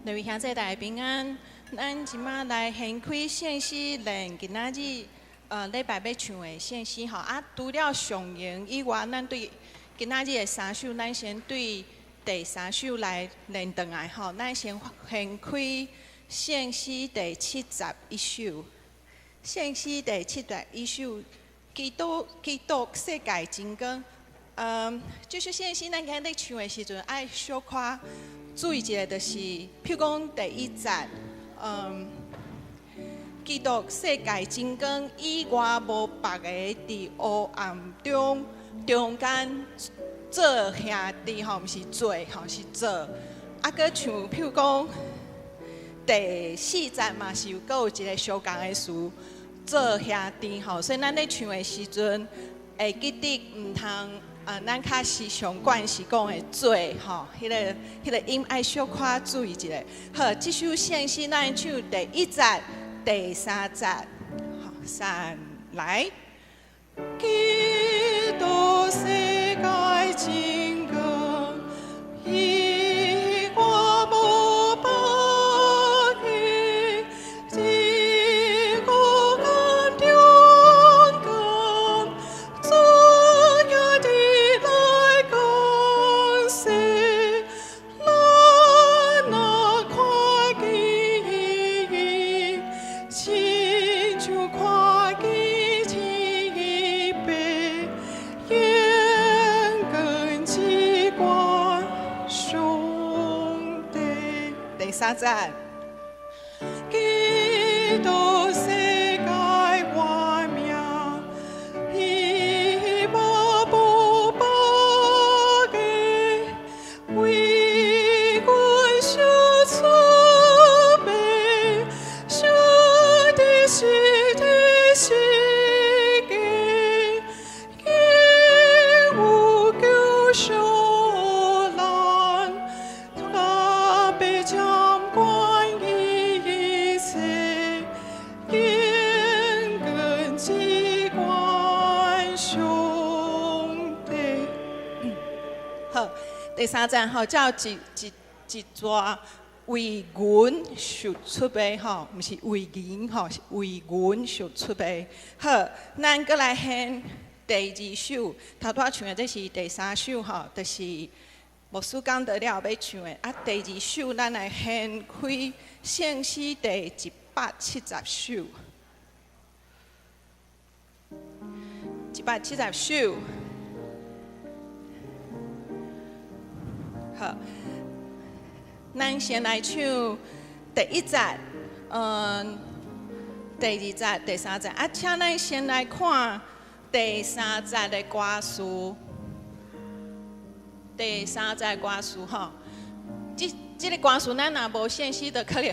各位兄弟大家平安，咱即马来献开献诗，练今仔日礼拜要唱的献诗吼。啊，除了上营以外，咱对今仔日的三首，咱先对第三首来练转来吼。咱先献开献诗第71首，献诗第71首，基督世界真光。就是献诗，咱今日唱的时阵，爱小可注意一下，就是譬如讲第一节，基督世界真光，以外无别个伫黑暗中间做兄弟吼，毋是做吼，是做。啊，搁像譬如讲第四节嘛，是搁有一个相共的词，做兄弟吼。所以咱咧唱的时阵，会记得毋通。咱较时常惯是讲的做吼，迄个音爱小可注意一下。好，这首献诗咱唱第一节、第三节，好，三来。基督世界真光，以我无别个，一个感中光，做兄弟。三节，基督世界万名，以我无别个，为阮受慈悲，受的是的是给，给有救赎咱，他被将。第三站吼，叫一抓为阮受出卖吼，毋是为人吼，是为阮受出卖。好，咱搁来献第二首，头拄唱的这是第三首吼，就是牧师讲得了要唱的。啊，第二首咱来献开献诗第170首，170首。好，咱先来唱第一节，第二节、第三节。啊，请咱先来看第三节的歌词。第三节歌词吼，这个歌词咱若无献诗，就可能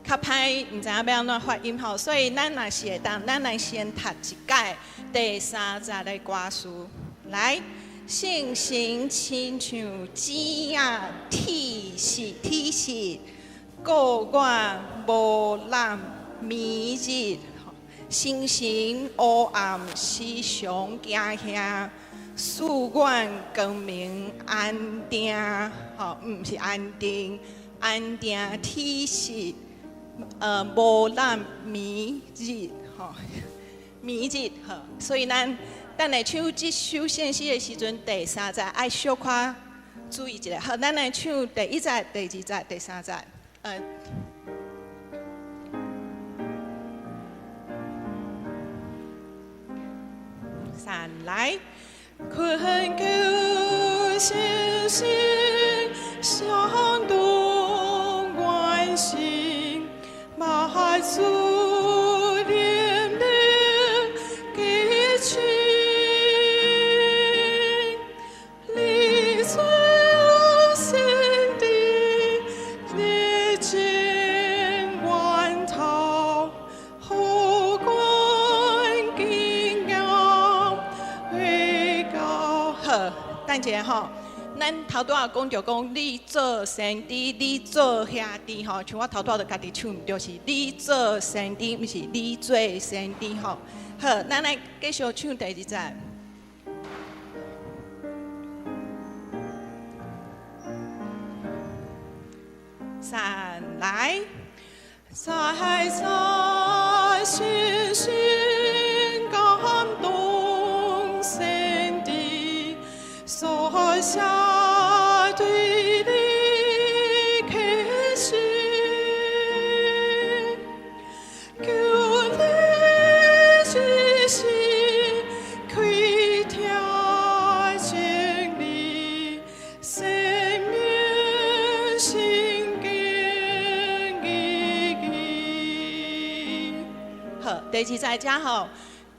较歹，毋知影要安怎发音吼。所以咱若是会当，咱来先读一解第三节的歌词，来。性情亲像枝啊，体实，过我无染迷日，心情黑暗时常惊吓，使阮光明安定，吼，毋是安定，安定体实，无染迷日，吼，迷日，吼，所以咱来唱这首献诗的时阵，第三节爱小可注意一下。好，咱来唱第一节、第二节、第三节。三来，困求信心，相动关心，马祖。等一下吼，咱头拄仔讲着讲，你做先知，你做兄弟吼，像我头拄仔就家己唱毋对，是你做先知，毋是你做先知吼。好，咱来继续唱第二节。三来，在信心感动神的所下对你开心，求你之心开天经理，生命心经意。好，第二在遮吼，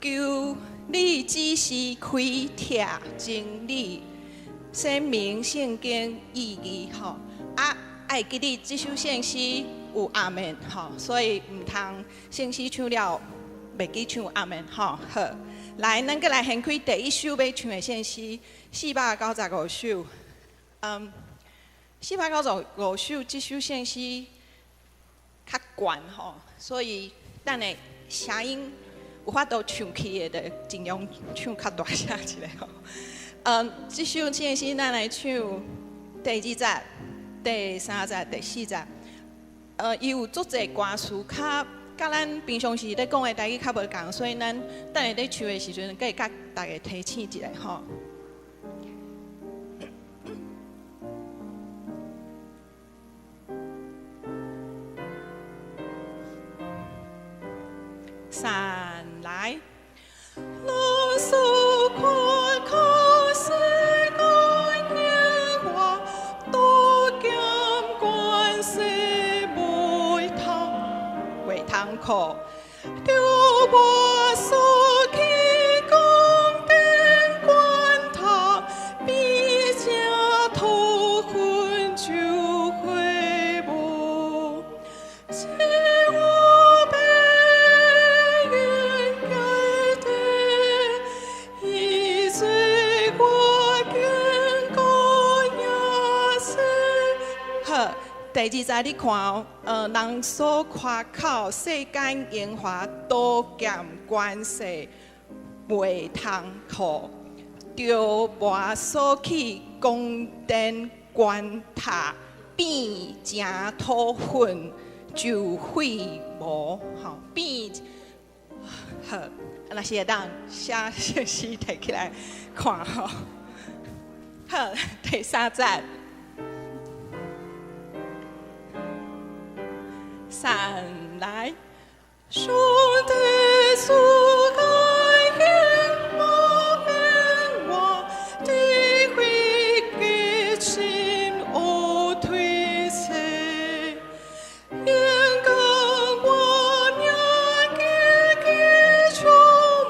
求你只是开帖真理，生命圣经意义吼。爱记你这首圣诗有阿门吼，所以唔通圣诗唱了袂记唱阿门吼。好，来，咱再来掀开第一首要唱的圣诗，495首。495首这首圣诗较悬吼，所以等下声音有法度唱起的，就尽量唱较大声一下吼。这首圣诗咱来唱第2节、第3节、第4节。伊有足侪歌词，甲咱平常时咧讲的台语较无共，所以咱等下咧唱的时阵，可以甲大家提醒一下吼。三来，老师看看世间年华，多减关系袂通靠，叫我所去讲点关头，比正头昏就会无。第2节你看哦，人所夸口世间荣华多减关系袂通靠，着我所去宫殿关塔变正土粉就废无吼变好，若是会当写圣诗摕起来看吼。好，第3节。三来，上帝赐给眼目变化，智慧给心无推测，眼光我命给充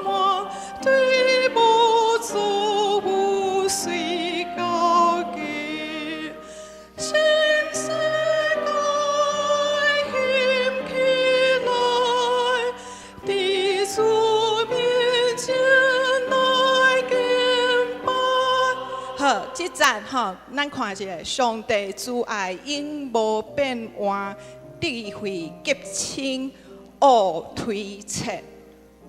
满，对无做无随高给。好，这站吼，咱看一下，上帝慈爱永无变换，智慧极清无推测。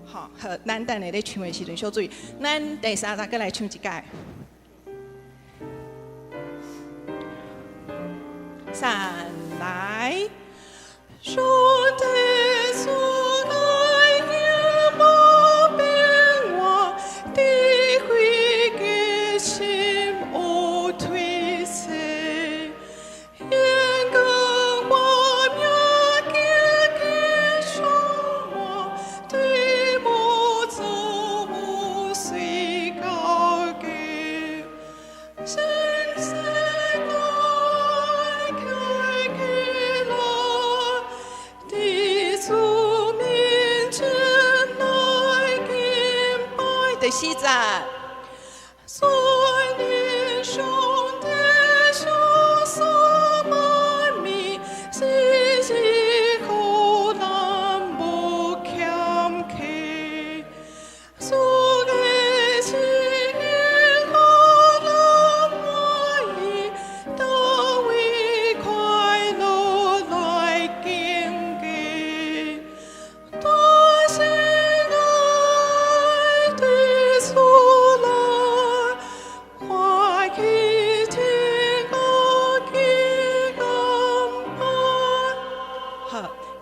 好，咱等下咧唱的时阵小注意，咱第3节再来唱一届。三来，上帝慈爱永无变换，智慧极清无推测，眼光我命给充满，对无做无随高给。第4节，所念上帝所所万民，时时苦难无欠缺，所给心可能满意，都为快乐来经历。多谢爱对所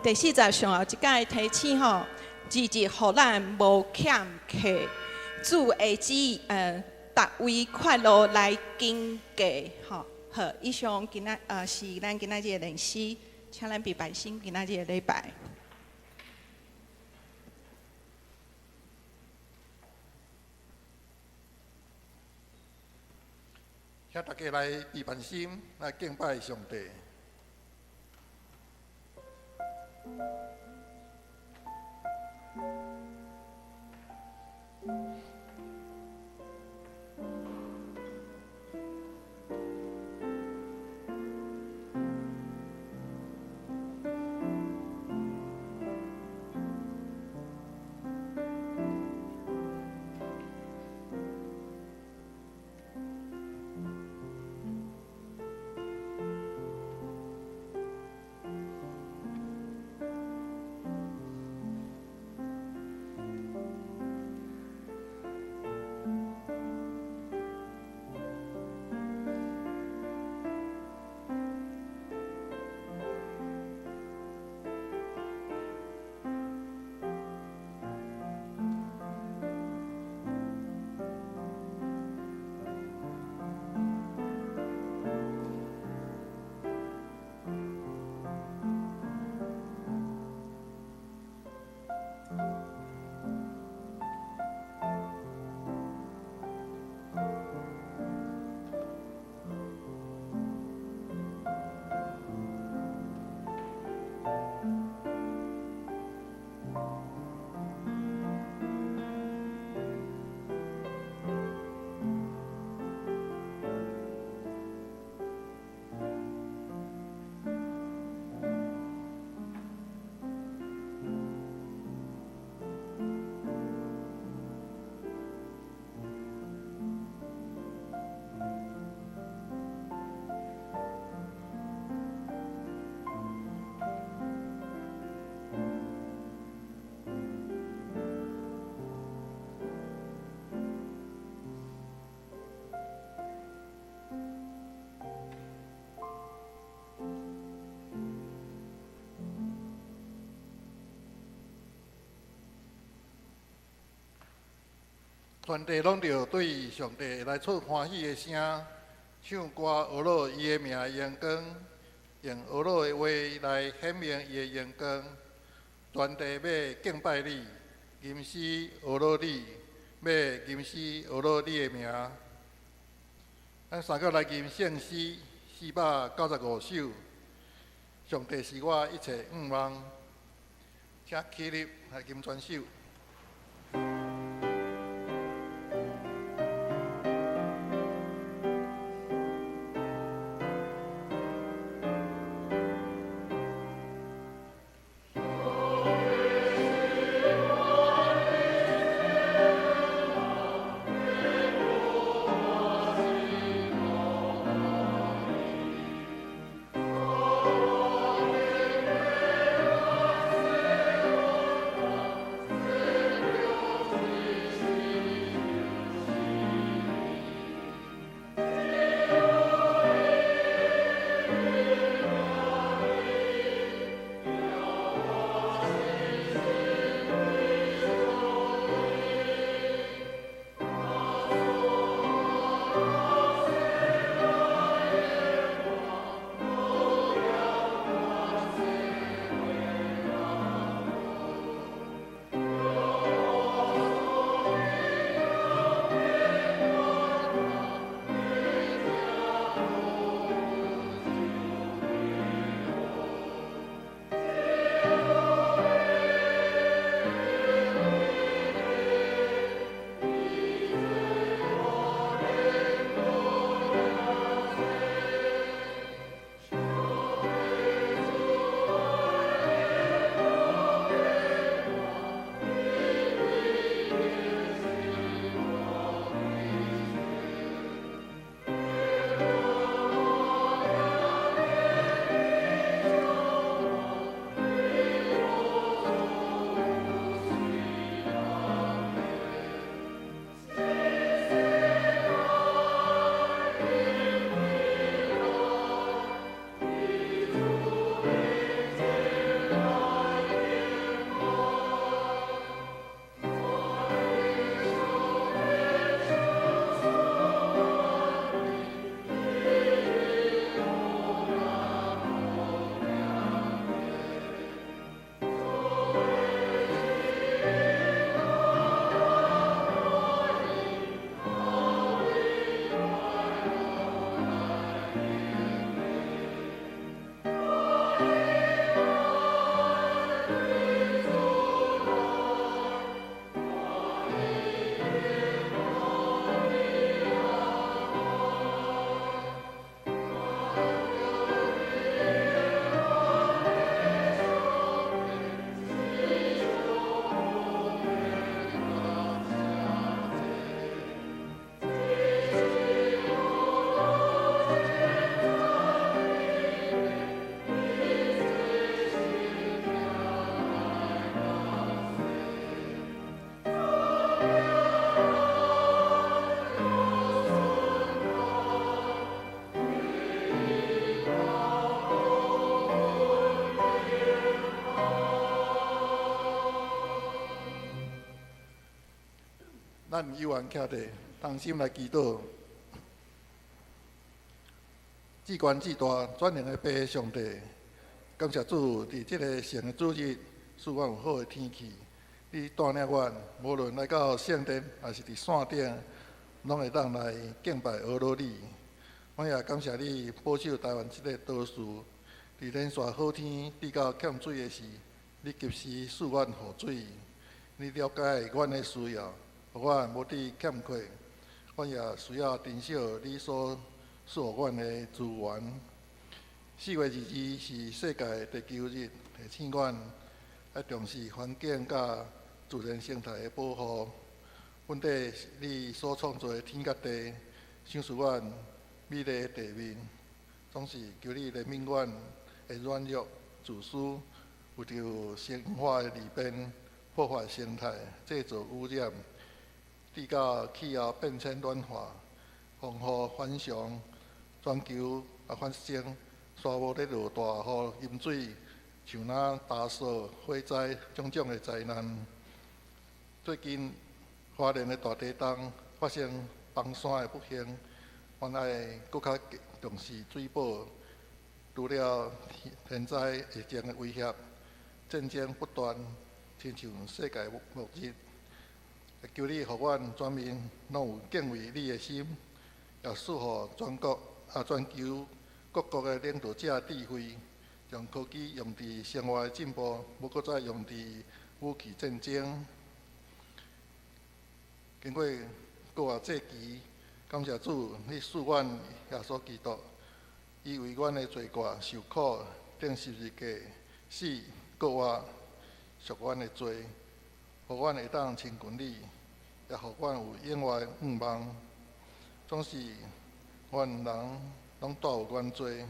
第40上后一届提醒吼，日日互咱无欠客，主会旨达位快乐来经过吼。好，以上今仔是咱今仔日的练习，请咱备心今仔日的礼拜。请大家来备心，来敬拜上帝。全地拢着对上帝来出欢喜的声，唱歌学乐伊的名荣光，用学乐的话来显明伊的荣光。全地要敬拜你，吟诗学乐你，要吟诗学乐你的名。咱三个来吟圣诗495首。上帝是我一切愿望，请起立来吟全首。咱有缘徛伫，同心来祈祷。至关至大、全能的爸上帝，感谢主伫即个圣的主日，使阮有好的天气。你带领阮，无论来到圣殿，还是伫山顶，拢会当来敬拜俄罗你。我也感谢你保守台湾即个岛屿，伫连续好天遇到欠水的时，你及时赐阮雨水。你了解阮的需要，互阮无伫欠缺。阮也需要珍惜你所赐予阮的资源。4月22是世界地球日，提醒阮要重视环境甲自然生态的保护。阮伫你所创造的天甲地，想使阮美丽的地面，总是求你怜悯阮的软弱、自私，有着生化的利便，破坏生态，制造污染，致到气候变迁暖化，风雨反常，全球也发生沙漠咧落大雨、淹水，像那大扫、火灾种种的灾难。最近花莲的大地震发生崩山的不幸，阮爱搁较重视水保，除了天灾疫情的威胁，战争不断，亲像世界末日。求你，互阮全民拢有敬畏你的心，也赐予全球各国的领导者智慧，将科技用伫生活的进步，无搁再用伫武器战争。经过过啊这期，感谢主，你赐阮耶稣基督，伊为阮的罪过受苦，顶十字架死，搁活赎阮的罪，互阮会当亲近你，也互阮有永远盼望。总是阮人拢带有原罪，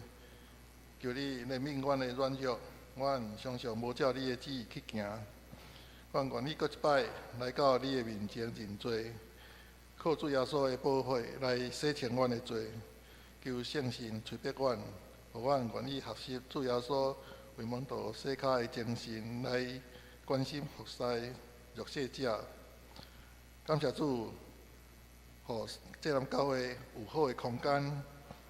求你怜悯阮的软弱，阮常常无照你的旨意去行。阮愿意搁一摆来到你的面前认罪，靠主耶稣的宝血来洗清阮的罪，求圣神催逼阮，互阮愿意学习主耶稣为门徒洗脚的精神，来关心服侍弱势者。感谢主，互这南教会有好的空间，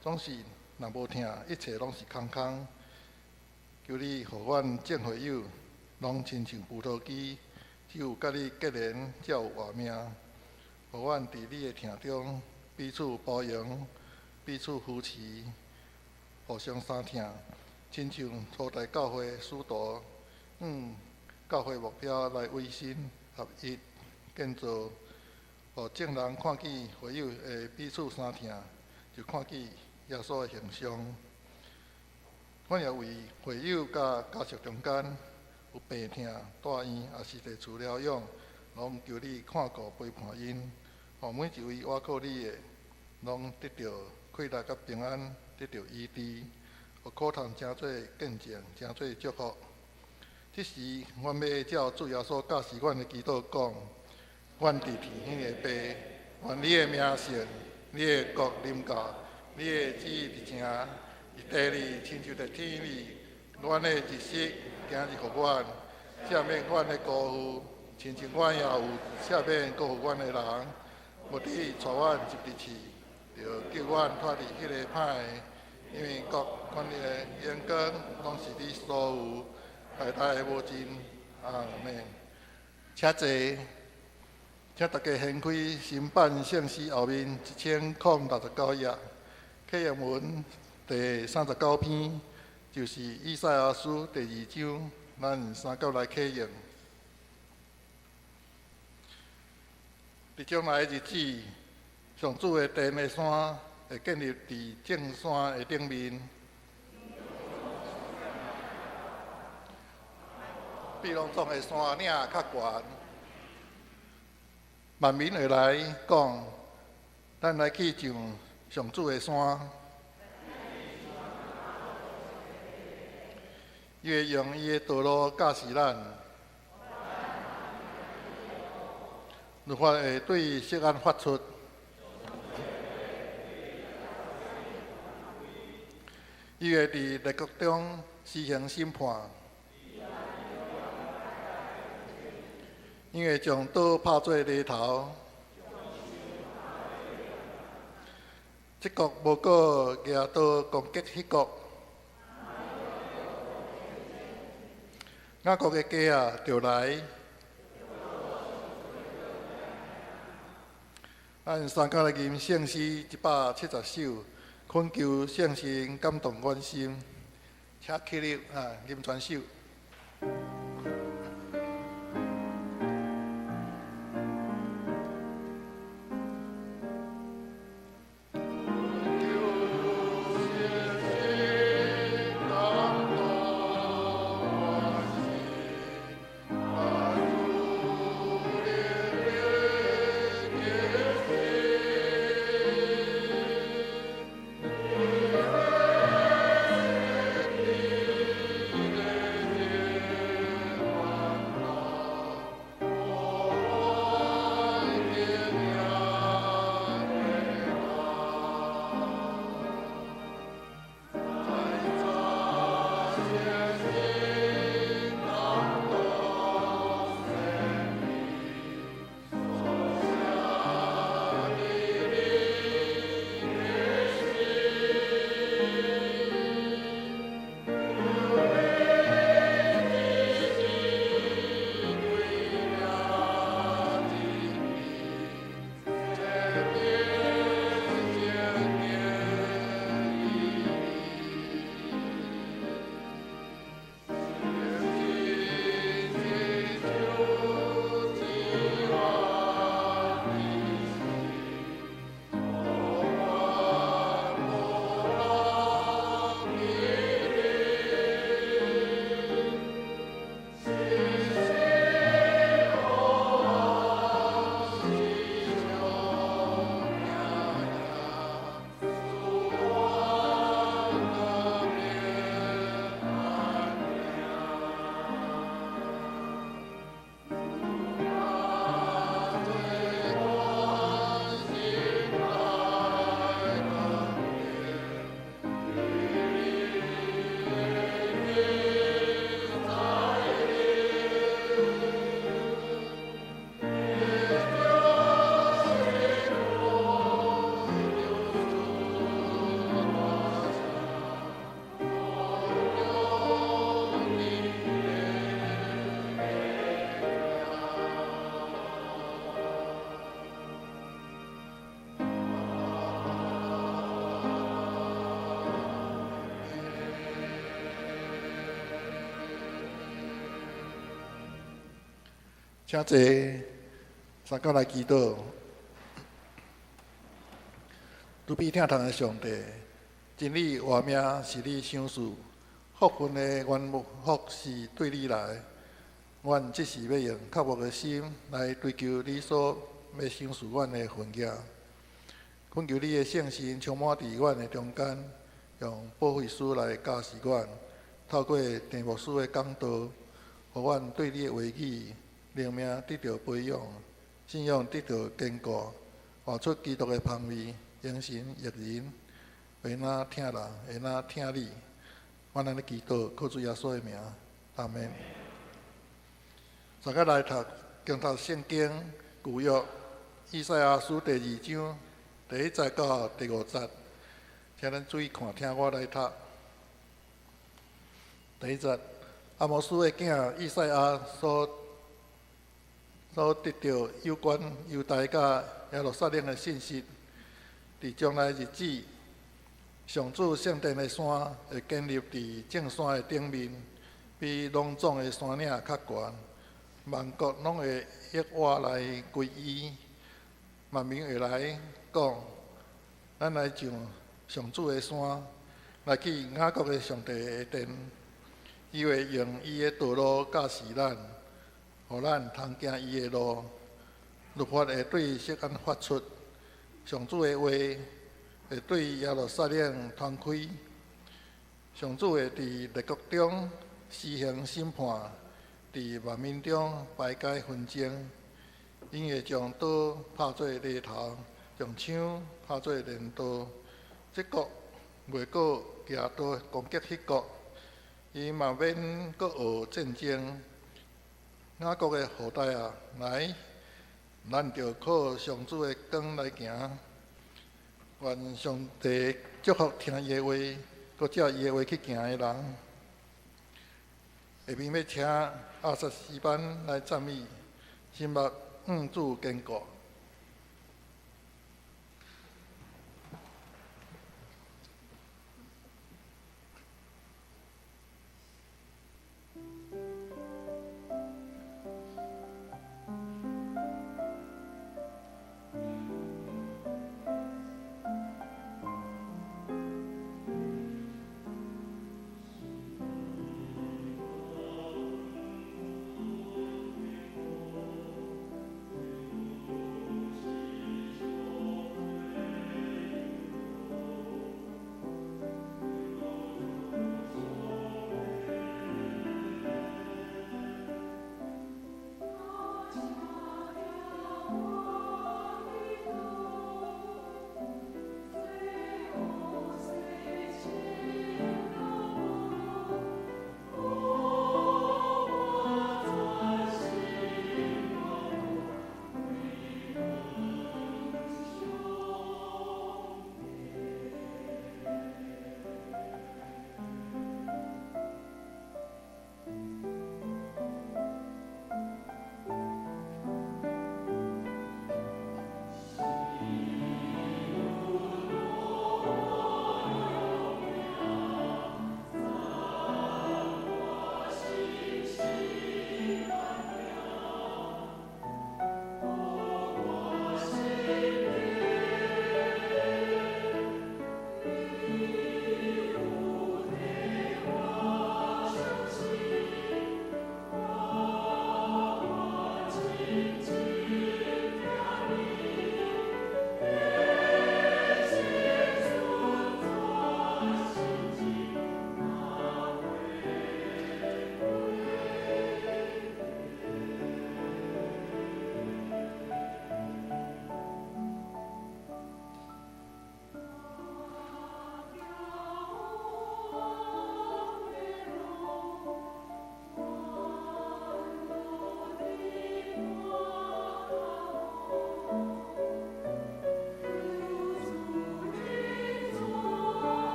总是若无听，一切拢是空空。求你，互阮众会友拢亲像葡萄枝，只有甲你结连，才有活命。互阮伫你的听中彼此包容，彼此扶持，互相相听，亲像初代教会使徒，教会目标来维新合一建造，互众人看见会友会彼此相听，就看见耶稣的形象。阮也为会友甲家属中间有病痛、住院，也是伫厝疗养，拢求你看顾陪伴因，互每一位倚靠你的，拢得到快乐甲平安，得到医治，互苦痛诚做见证，诚做祝福。这时，阮要照主耶稣教示阮的祈祷讲：阮伫天的爸，愿你的名圣，你的国临到，你的旨意伫成，伫地里亲像伫天里。阮的日食，今日互阮，赦免阮的辜负，亲像阮也有赦免辜负阮的人，无伫带阮入地去，着叫阮脱离迄个歹的，因为国、权力、荣光，拢是你所有。代代无尽，阿门。请坐，请大家掀开新版圣诗后面1069页，启应文第39篇，就是以赛亚书第2章，咱三角来启应。伫将来的日子，上主的殿的山会建立伫正山的顶面。比拢总的山岭较悬，万民会来讲，咱来去上上主的山，伊会用伊的道路教示咱，律法会对释案发出，伊会伫列国中施行审判。因为将刀拍做犁头，这国无过举刀攻击迄国，雅国的家啊，就来。按三甲的吟圣诗170首，恳求圣神感动阮心，请起立吟全首。请坐，三角来祈祷。慈悲疼痛的上帝，真理活命是你赏赐，福分的原福是对你来。阮即时要用刻薄的心来追求你所要赏赐阮的分额。恳求你的圣神充满伫阮的中间，用保惠师来教示阮，透过田牧师的讲道，互阮对你的话语。灵命得到培养，信仰得到坚固，活出基督的香味，言神益人，会哪听人，会哪听你。我咱的祈祷，靠主耶稣的名，阿门。大家来读共读圣经旧约以赛亚书第2章第1节到第5节，请咱注意看，听我来读。第1节，阿摩斯的囝以赛亚所得到有关犹大甲耶路撒冷的信息，伫将来日子，上主圣殿的山会建立伫正山的顶面，比拢总的山岭较悬。万国拢会约我来归依，万民会来讲，咱来上上主的山，来去雅各的上帝的殿，伊会用伊的道路教示咱。互咱通行伊的路，律法会对世间发出，上主的话会对耶路撒冷传开，上主会伫列国中施行审判，伫万民中排解纷争，因会将刀拍做犁头，将枪拍做镰刀。这国袂过举刀攻击迄国，伊嘛免搁学战争。雅各的后代啊，来，咱着靠上主的光来行。愿上帝祝福听伊的话，搁照伊的话去行的人。下面要请阿萨斯班来赞美，心目主坚固。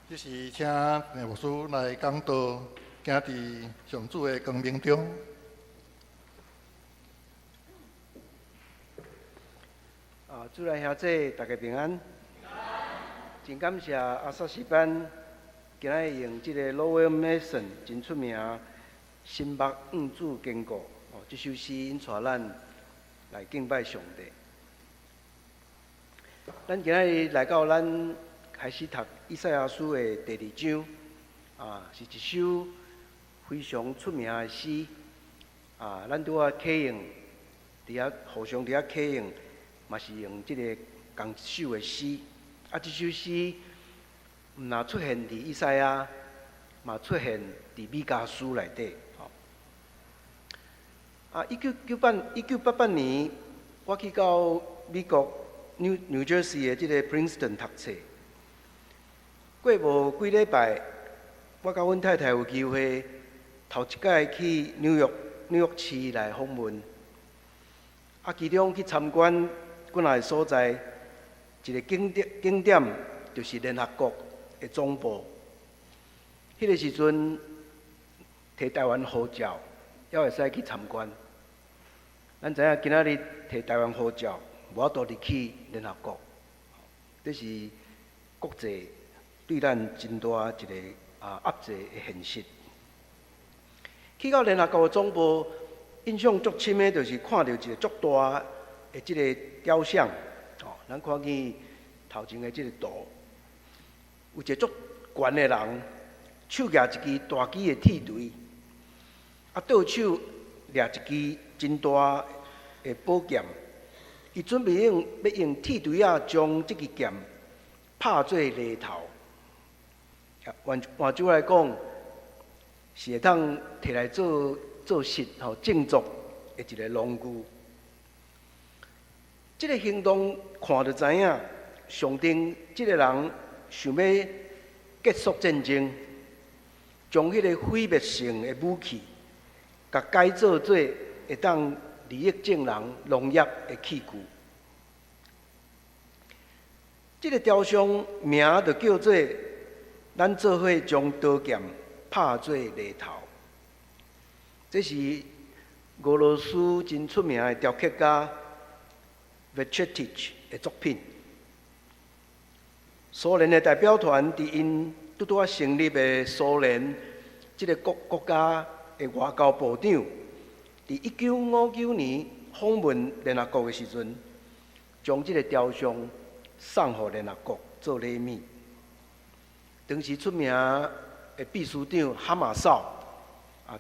这是请牧师来讲道，行伫上主的光明中。主内兄弟大家平安。真感谢阿萨斯班今仔用这个 Lowell Mason 真出名，心目主坚固。这首诗引带咱来敬拜上帝。咱今仔来到咱开始读以赛亚书的第2章，是一首非常出名的诗。咱拄仔启用，伫遐互相伫遐启用，嘛是用即个同一首的诗。即首诗毋若出现伫以赛亚，嘛出现伫米迦书内底。1988年，我去到美国 New Jersey 的即个 Princeton 读册。过无几礼拜，我甲阮太太有机会头一届去纽约市来访问。其中去参观几个所在，一个景点就是联合国的总部。迄个时阵，摕台湾护照，还会使去参观。咱知影今仔日摕台湾护照，无法度入去联合国，这是国际对咱真大一个压制的现实。去到联合国的总部，印象足深的，就是看到一个足大的即个雕像。咱看见头前的即个图，有一个足悬的人，手举一支大支的铁锤，倒手掠一支真大的宝剑，伊准备要用铁锤将这支剑拍做犁头。换句来讲，是会当摕来做饰正作的一个农具。这个行动看就知影，上定这个人想要结束战争，将迄个毁灭性的武器，甲改造做会当利益众人农业的器具。这个雕像名就叫做“咱做伙将刀剑拍做犁头”。这是俄罗斯真出名的雕刻家 Vechetich 的作品。苏联的代表团伫因拄啊成立的苏联这个国家的外交部长，伫1959年访问联合国的时阵，将这个雕像送予联合国做礼物。当时出名的秘书长哈马绍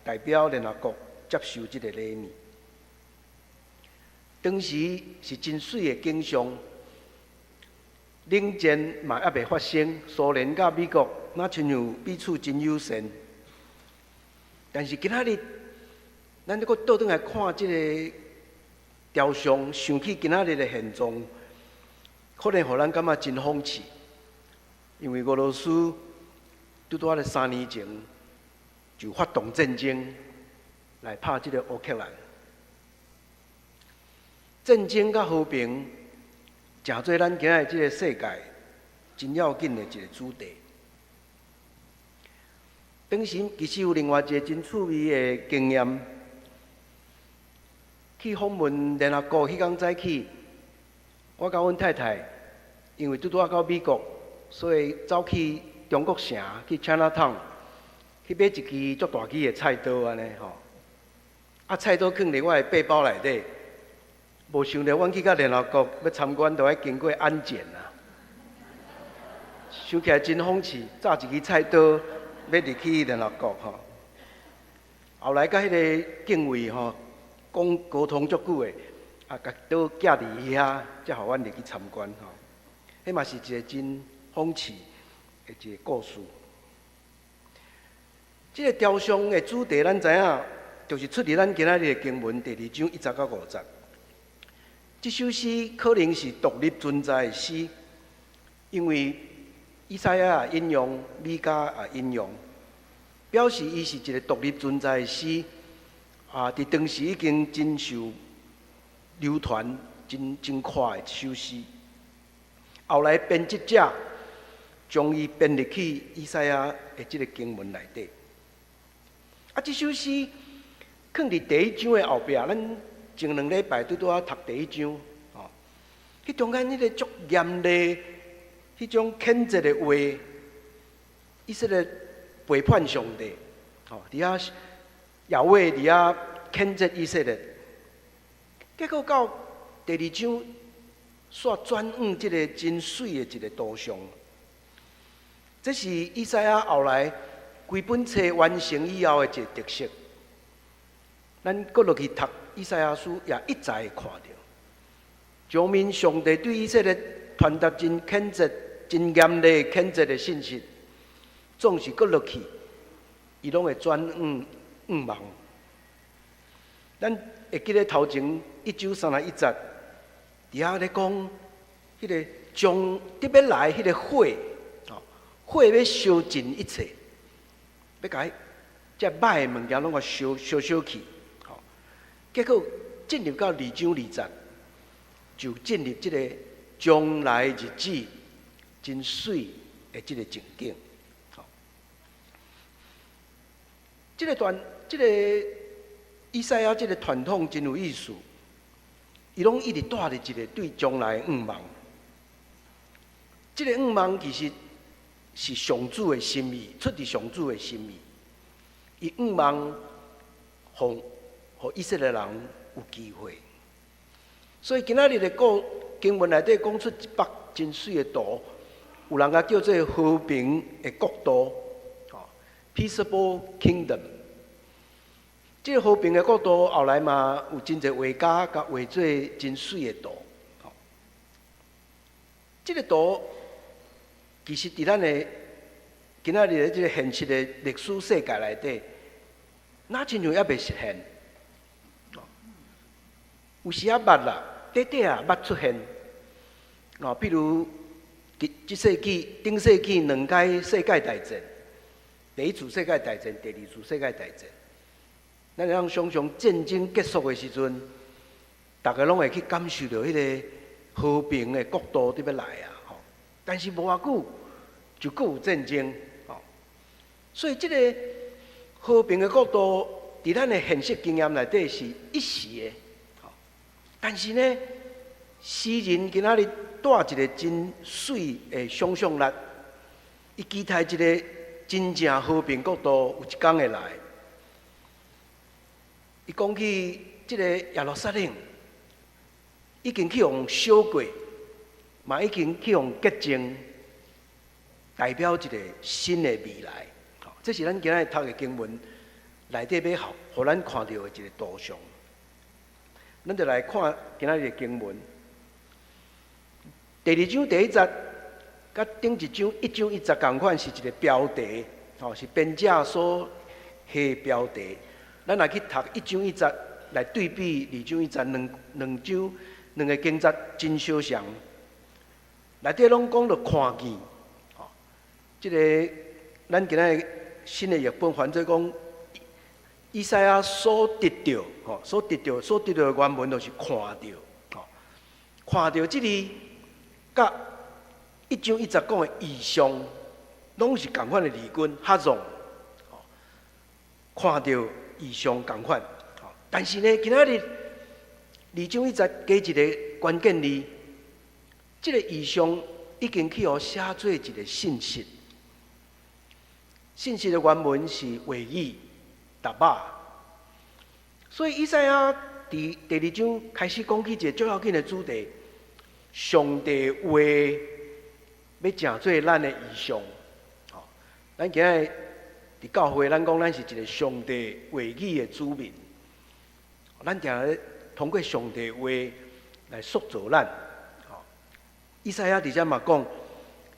代表联合国接受这个礼物。当时是真水的景象，冷战嘛还未发生，苏联甲美国那亲像彼此真友善。但是今仔日，咱再倒转来看这个雕像，想起今仔日的现状，可能互咱感觉真讽刺。因为俄罗斯拄在3年前就发动战争来拍这个乌克兰。战争甲和平，诚做咱今仔日这个世界真要紧的一个主题。当时其实有另外一个真趣味的经验，去访问联合国迄天早起，我甲阮太太因为拄到美国，所以走去中国城去 Chinatown 去买一支足大支的菜刀安尼吼。菜刀放伫我的背包内底。无想到，阮去到联合国要参观，都要经过安检啊！想起来真讽刺，炸一支菜刀要入去联合国吼。后来甲迄个警卫吼讲沟通足久的，甲刀寄伫伊遐，才互阮入去参观吼。迄嘛是一个真讽刺的一个故事。这个雕像的主题，咱知影，就是出伫咱今仔日的经文第2章1节到5节。这首诗可能是独立存在的诗，因为以赛亚也引用，米迦也引用，表示伊是一个独立存在的诗。伫当时已经真受流传、真快的一首诗。后来编辑者将伊编入去以赛亚的这个经文内底。这首诗放伫第1章的后壁，咱前2礼拜拄读第1章，迄中间迄个足严厉、迄种谴责的话，以色列背叛上帝，伫遐亚伟伫遐谴责以色列，结果到第2章，煞转换即个真水的一个图像，这是以赛亚后来规本册完成以后的一个特色。咱搁落去读以赛亚书，也一再看到，上面上帝对以色列传达真谴责、真严厉谴责的信息，总是搁落去，伊拢会转忘。咱会记得头前1章31节，底下咧讲，迄个将特别来迄个火，火要烧尽一切，要甲这歹的物件拢个烧去。结果进入到2章2节，就进入这个将来日子真水的这个情景。这个以赛亚这个传统真有意思，伊拢一直带着一个对将来愿望。这个愿望其实是上主的心意，出自上主的心意。伊愿望互以色列人有机会。所以今仔日的经文内底讲出一幅真水的图，有人甲叫做和平的国度 ，peaceable kingdom。这个和平的国度后来嘛有真侪画家甲画做真水的图。这个图其实伫咱的今仔日的这个现实的历史世界内底，哪亲像还未实现。有时啊捌啦，捌出现。比如这世纪、顶世纪2届世界大战，第一次世界大战、第二次世界大战。咱会想象战争结束的时阵，大家拢会去感受到迄个和平的国度伫要来啊！但是无偌久就搁有战争，所以这个和平的国度，伫咱的现实经验内底是一时的。但是呢，诗人今仔日带一个真水的想象力，伊期待一个真正和平国度有一天会来。伊讲起这个耶路撒冷，已经去用烧过，嘛已经去用洁净，代表一个新的未来。这是咱今仔日读的经文内底要互咱看到的一个图像。咱就来看今仔日的经文。第2章第1节，甲顶1章1节同款，是一个标题，是编者所下标题。咱来去读1章1节来对比2章1节，两个经节真相像。内底拢讲到看见，这个咱今仔新的译本翻做讲。以赛亚所得到的原文就是看到，看到这里，甲1章1节讲的异象，拢是同款的字根，哈种，看到异象同款。但是呢，今仔日2章1节加一个关键字，这个异象已经去互写做一个信息。信息的原文是话语。所以以赛亚伫第2章开始讲起一个最要紧的主题：上帝话要成做咱的异象。咱今日伫教会，咱讲咱是一个上帝话语的子民，咱定咧通过上帝话来塑造咱。以赛亚伫遮嘛讲，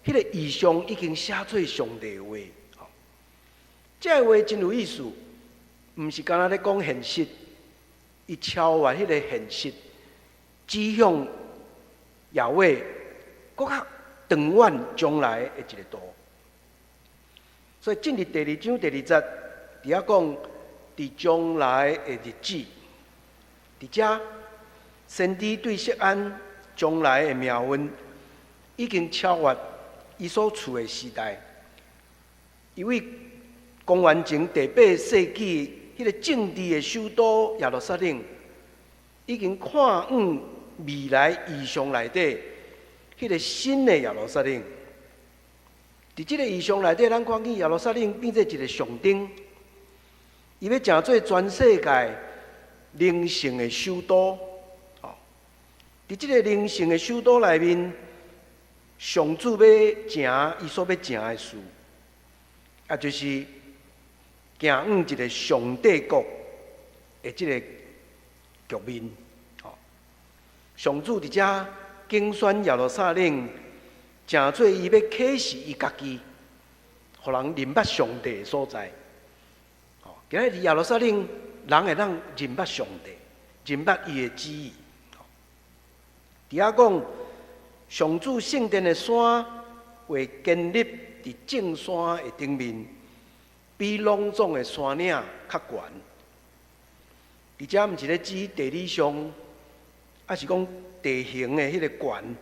迄个异象已经写做上帝话。这个话真有意思。毋是干那咧讲现实，伊超越迄个现实，指向耶和华搁较长远将来的一个图。所以进入第2章第2节，伫遐讲伫将来的日子，伫遮先知对锡安将来的命运已经超越伊所处的时代，因为公元前第8世纪。迄个政治的首都耶路撒冷，已经看远未来异象内底，迄个新的耶路撒冷。伫即个异象内底，咱看见耶路撒冷变做一个象征，伊要成做全世界灵性的首都。伫即个灵性的首都内面，上主要行伊所要行的事，啊，就是行往一个上帝国的这个局面。上主伫遮竞选耶路撒冷，诚做伊要启示伊家己，互人认捌上帝的所在。今日伫耶路撒冷，人会当认捌上帝，认捌伊的旨意。伫遐讲，上主圣殿的山会建立伫正山的顶面，比拢总的山岭较悬。伫遮毋是咧指地理上。啊，是讲地形的迄个悬，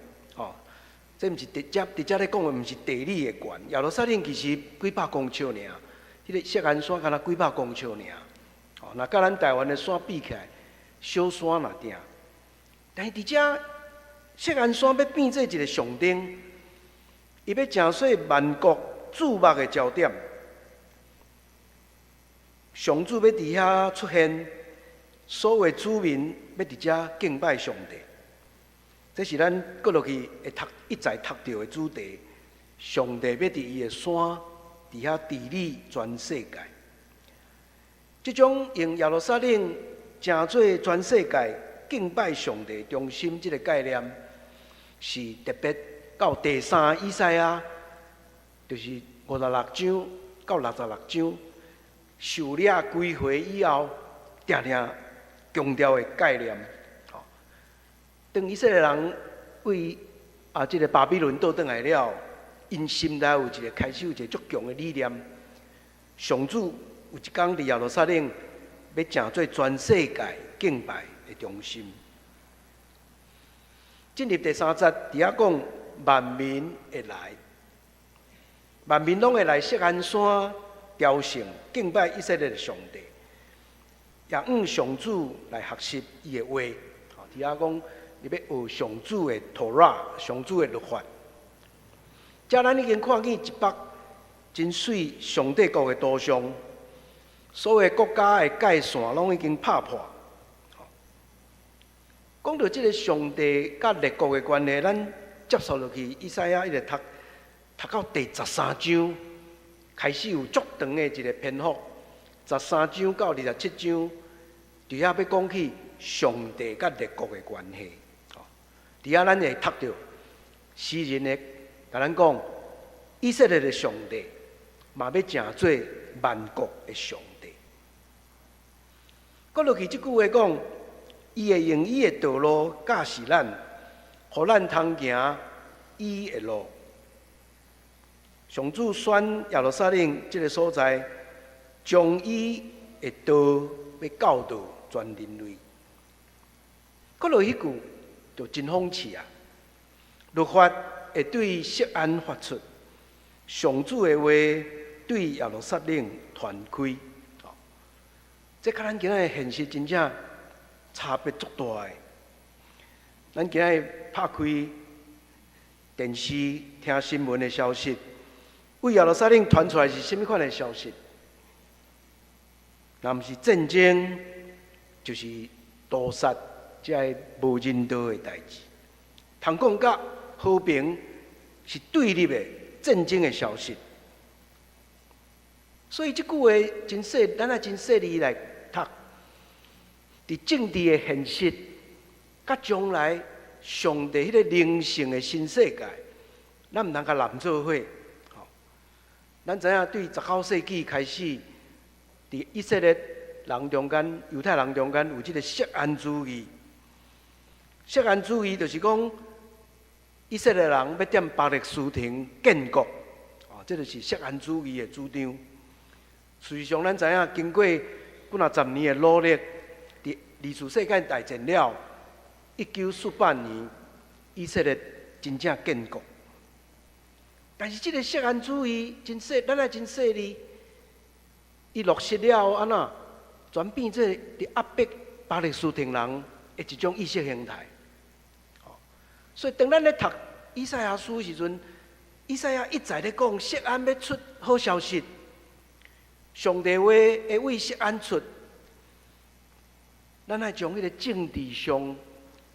这毋是伫遮咧讲的，毋是地理的悬。耶路撒冷其实几百公尺尔，迄个锡安山敢若几百公尺尔。那甲咱台湾的山比起来，小山若定。但是伫遮锡安山要变做一个上顶，伊要诚说万国注目的焦点。上主要伫遐出现。所有子民要伫遮敬拜上帝，这是咱过落去会一再读到的主题。上帝要伫伊的山伫遐治理全世界。这种用耶路撒冷诚做全世界敬拜上帝中心这个概念，是特别到第三以赛亚，就是56章到66章受了归回以后，定定。强调的概念，当以色列人为这个巴比伦倒转来了，因心内有一个开始有一个足强的理念。上主有一天伫耶路撒冷，要成做全世界敬拜的中心。进入第3节，伫遐讲万民会来，万民拢会来锡安山朝圣敬拜以色列的上帝。也向上主来学习伊的话，伫遐讲你要学上主的 Torah， 上主的律法。遮咱已经看见一幅真水上帝国的图像，所有国家的界线拢已经拍破。讲到这个上帝甲列国的关系，咱接受落去，以赛亚一直读到第13章，开始有足长的一个篇幅。13章到27章，伫遐要讲起上帝甲列国的关系。伫遐咱会读到诗人的甲咱讲，以色列的上帝嘛要成做万国的上帝。搁落去即句话讲，伊会用伊的道路教示咱，互咱通行伊的路。上主选耶路撒冷这个所在。将伊的道要教导全人类。搁落迄句就真讽刺啊！律法会对锡安发出，上主的话对耶路撒冷传开。这甲咱今仔的现实真正差别足大的。咱今仔拍开电视听新闻的消息，为耶路撒冷传出来是甚物款的消息？若毋是战争，就是屠杀，这个无人道的代志。通讲甲和平是对立的战争的消息。所以这句话真细，咱也真细腻来读。伫政治的现实，甲将来上帝迄个灵性的新世界，咱毋通甲揽做伙。咱知影对19世纪开始。伫以色列人中间、犹太人中间有这个锡安主义。锡安主义就是讲，以色列人要踮巴勒斯坦建国，这就是锡安主义的主张。事实上，咱知影经过几若10年的努力，伫二次世界大战了1948年，以色列真正建国。但是这个锡安主义真细，咱也真细腻。伊落实了安怎，转变做伫压迫巴勒斯坦人的一种意识形态。所以当咱咧读以赛亚书时阵，以赛亚一再咧讲锡安要出好消息，上帝话会为锡安出。咱爱将迄个政治上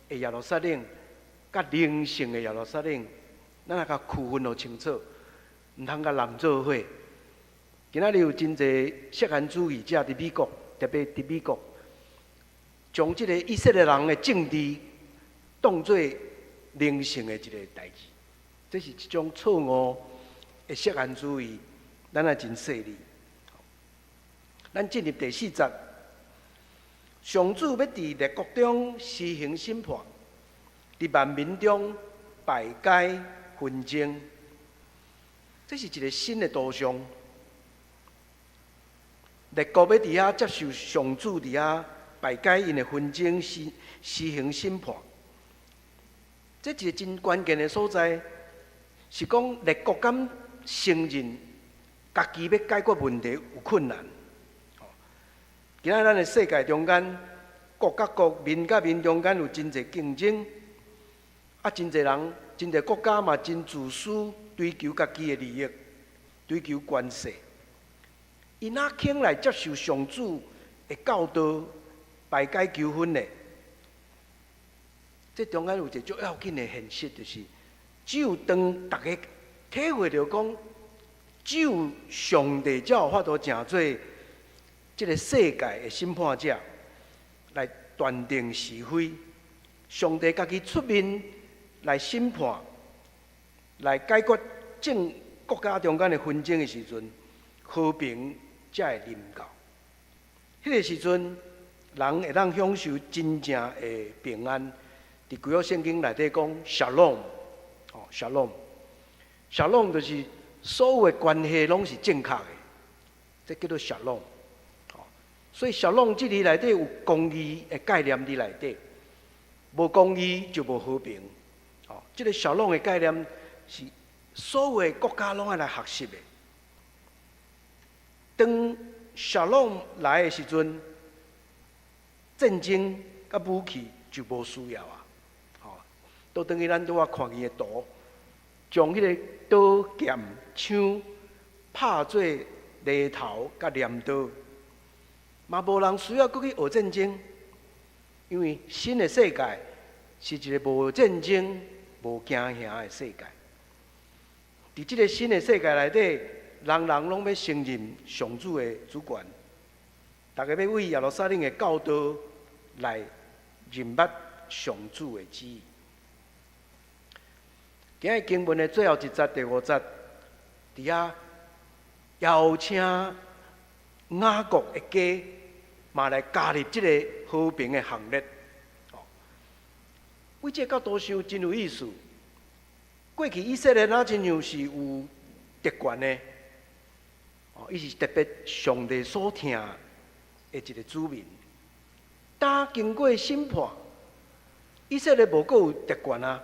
的耶路撒冷，甲灵性的耶路撒冷，咱爱甲区分互清楚，毋通甲揽做伙。今仔日有真侪色眼主义者伫美国，特别伫美国，将即个以色列人的政治当作灵性的一个代志，这是一种错误的色眼主义，咱也真细腻。咱进入第4节，上主要伫列国中施行审判，伫万民中排解纷争，这是一个新的图像。列国要伫遐接受上主伫遐排解因的纷争，施行审判。这一个真关键的所在，是讲列国敢承认家己要解决问题有困难。今仔咱的世界中间，国甲国、民甲民中间有真侪竞争，真侪人、真侪国家嘛真自私，追求家己的利益，追求权势。伊哪肯来接受上主的教导，排解纠纷呢？这中间有一个足要紧的现实，就是只有当大家体会到讲，只有上帝才有法度成做这个世界的审判者，来断定是非。上帝家己出面来审判，来解决正国家中间的纷争的时阵，和平才会临到。迄个时阵，人会当享受真正的平安。伫规个圣经内底讲 shalom，shalom 就是所有的关系拢是正确的，这叫做 shalom。所以 shalom 这里内底有公义的概念伫内底，无公义就无和平。这个 shalom 的概念是所有的国家拢爱来学习的。当 shalom 来的时阵，战争甲武器就无需要啊。都等于咱拄仔看见的图，将迄个刀剑枪拍做犁头甲镰刀，嘛无人需要搁去学战争，因为新的世界是一个无战争、无惊吓的世界。伫即个新的世界内底，人人拢要承认上主的主权，大家要为耶路撒冷的教导来认捌上主的旨意。今日经文的最后一节第5节，伫遐邀请雅各的家嘛来加入这个和平的行列。为这到多少真有意思。过去以色列哪真像是有特权的，伊是特别上帝所听的一个子民。但经过审判，以色列无够有特权啊！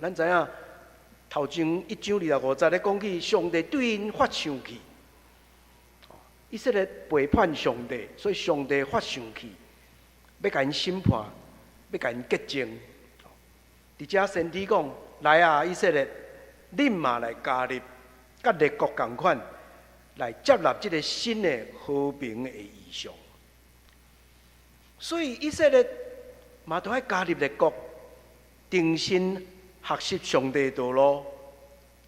咱知影。头前1章25节咧讲起，上帝对因发生气，以色列背叛上帝，所以上帝发生气，要甲因审判，要甲因洁净。伫遮先知讲：来啊，以色列，恁嘛来加入，甲列国同款，来接纳这个新的和平的意象。所以以色列嘛都爱加入列国，定心。学习上帝的道路，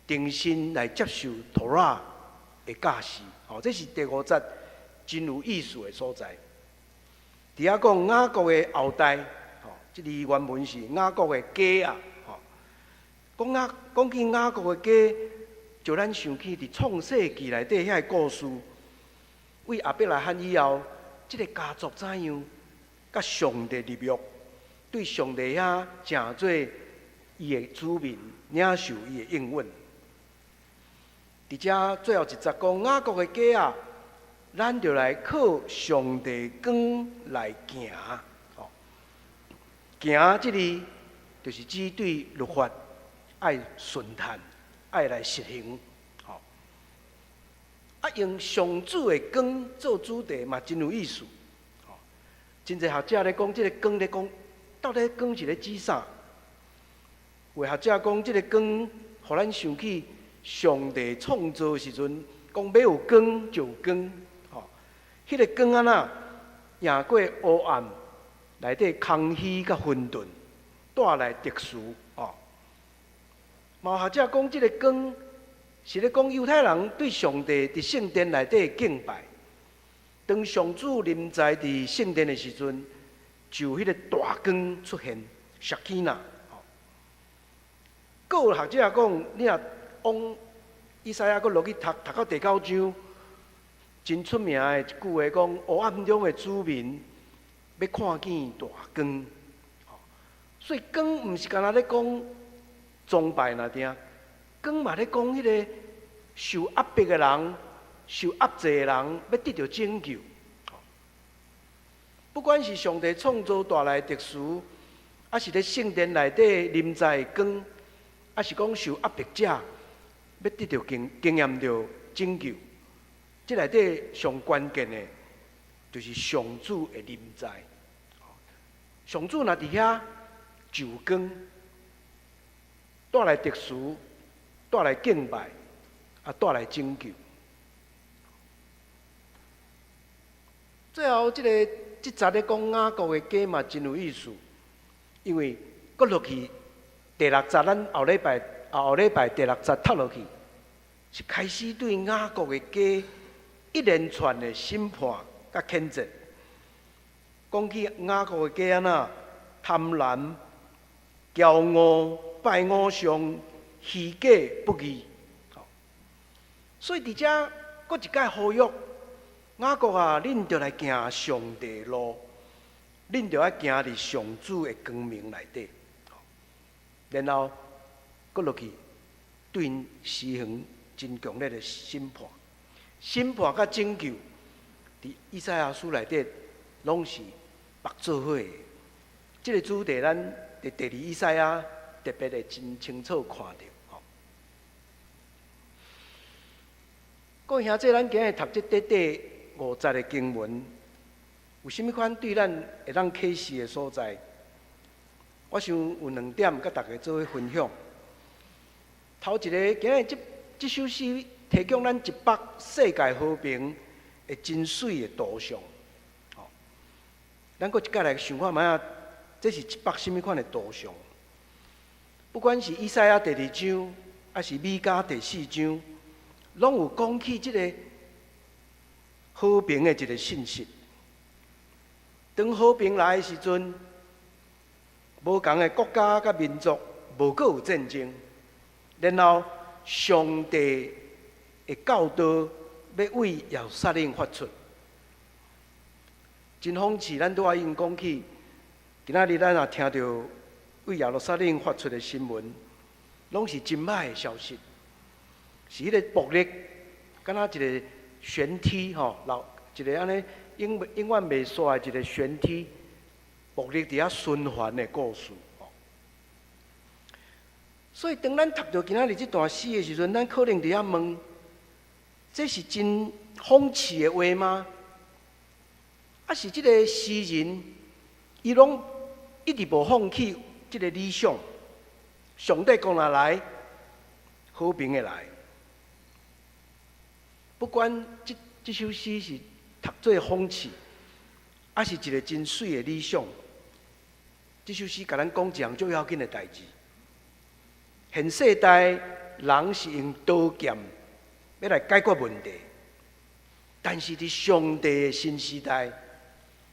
定心来接受托拉的教示。这是第5节真有意思的所在。伫遐讲雅各的后代，这里原文是雅各的家啊。讲起雅各的家，就咱想起伫创世纪内底遐个故事，为亚伯拉罕以后，这个家族怎样，甲上帝立约，对上帝遐诚做。伊的子民领受伊的应允。伫遮最后一节讲雅各的家啊，咱就来靠上帝光来行。行这里就是指对律法爱顺探，爱来实行。用上主的光做主题嘛，真有意思。真侪学者咧讲，这个光咧讲，到底光是咧指啥？有学者讲，这个光，互咱想起上帝创造的时阵，讲要有光就有光，迄个光啊呐，赢过黑暗内底空虚甲混沌，带来特殊。嘛有学者讲，这个光是咧讲犹太人对上帝伫圣殿内底敬拜。当上主临在伫圣殿的时阵，就迄个大光出现，闪起呐。阁有学者讲，你若往以赛亚阁落去读到第9章，真出名的一句话讲：黑暗中的子民要看见大光。所以光毋是干那咧讲崇拜那点，光嘛咧讲迄个受压迫的人。受压制的人要得到拯救，不管是上帝创造带来特殊，还是咧圣殿内底临在的光，还是讲受压迫者要得到经验到拯救，这内底上关键的，就是上主的临在。上主若伫遐就光，带来特殊，带来敬拜，带来拯救。最后，这集咧讲雅各的家嘛，真有意思。因为搁落去第6集，咱后礼拜第6集读落去，是开始对雅各的家一连串的审判甲谴责。讲起雅各的家安那贪婪、骄傲、拜偶像、虚假不义。所以伫遮搁一届呼吁。雅各啊，恁着来行上帝的路，恁着要行伫上主的光明内底，然后搁落去对因施行真强烈的审判甲拯救，伫以赛亚书内底拢是绑做伙的。这个主题咱伫第2以赛亚特别的真清楚看到。各位兄弟，咱今日读这第50个经文，有甚物款对咱会当启示的所在？我想有2点，甲大家做伙分享。头一个，今日这首诗提供咱一幅世界和平的真水的图像。咱搁一届来想看卖啊，这是一幅甚物款的图像？不管是以赛亚第2章，还是米迦第4章，拢有讲起这个和平的一个信息。当和平来的时阵，无同的国家甲民族无阁有战争，然后上帝的教导要为耶路撒冷发出。真讽刺，咱拄仔已经讲起，今仔日咱也听到为耶路撒冷发出的新闻，拢是真歹的消息，是迄个暴力，敢若一个旋梯吼，一个安尼永远袂煞的一个旋梯，暴力伫遐循环的故事。所以，当咱读到今仔日这段诗的时阵，咱可能伫遐问：这是真讽刺的话吗？还是这个诗人，伊拢一直无放弃这个理想？上帝讲来来，和平的来。不管这首诗是读做讽刺，还是一个真水的理想，这首诗甲咱讲一项最要紧的代志。现世代人是用刀剑要来解决问题，但是伫上帝的新时代，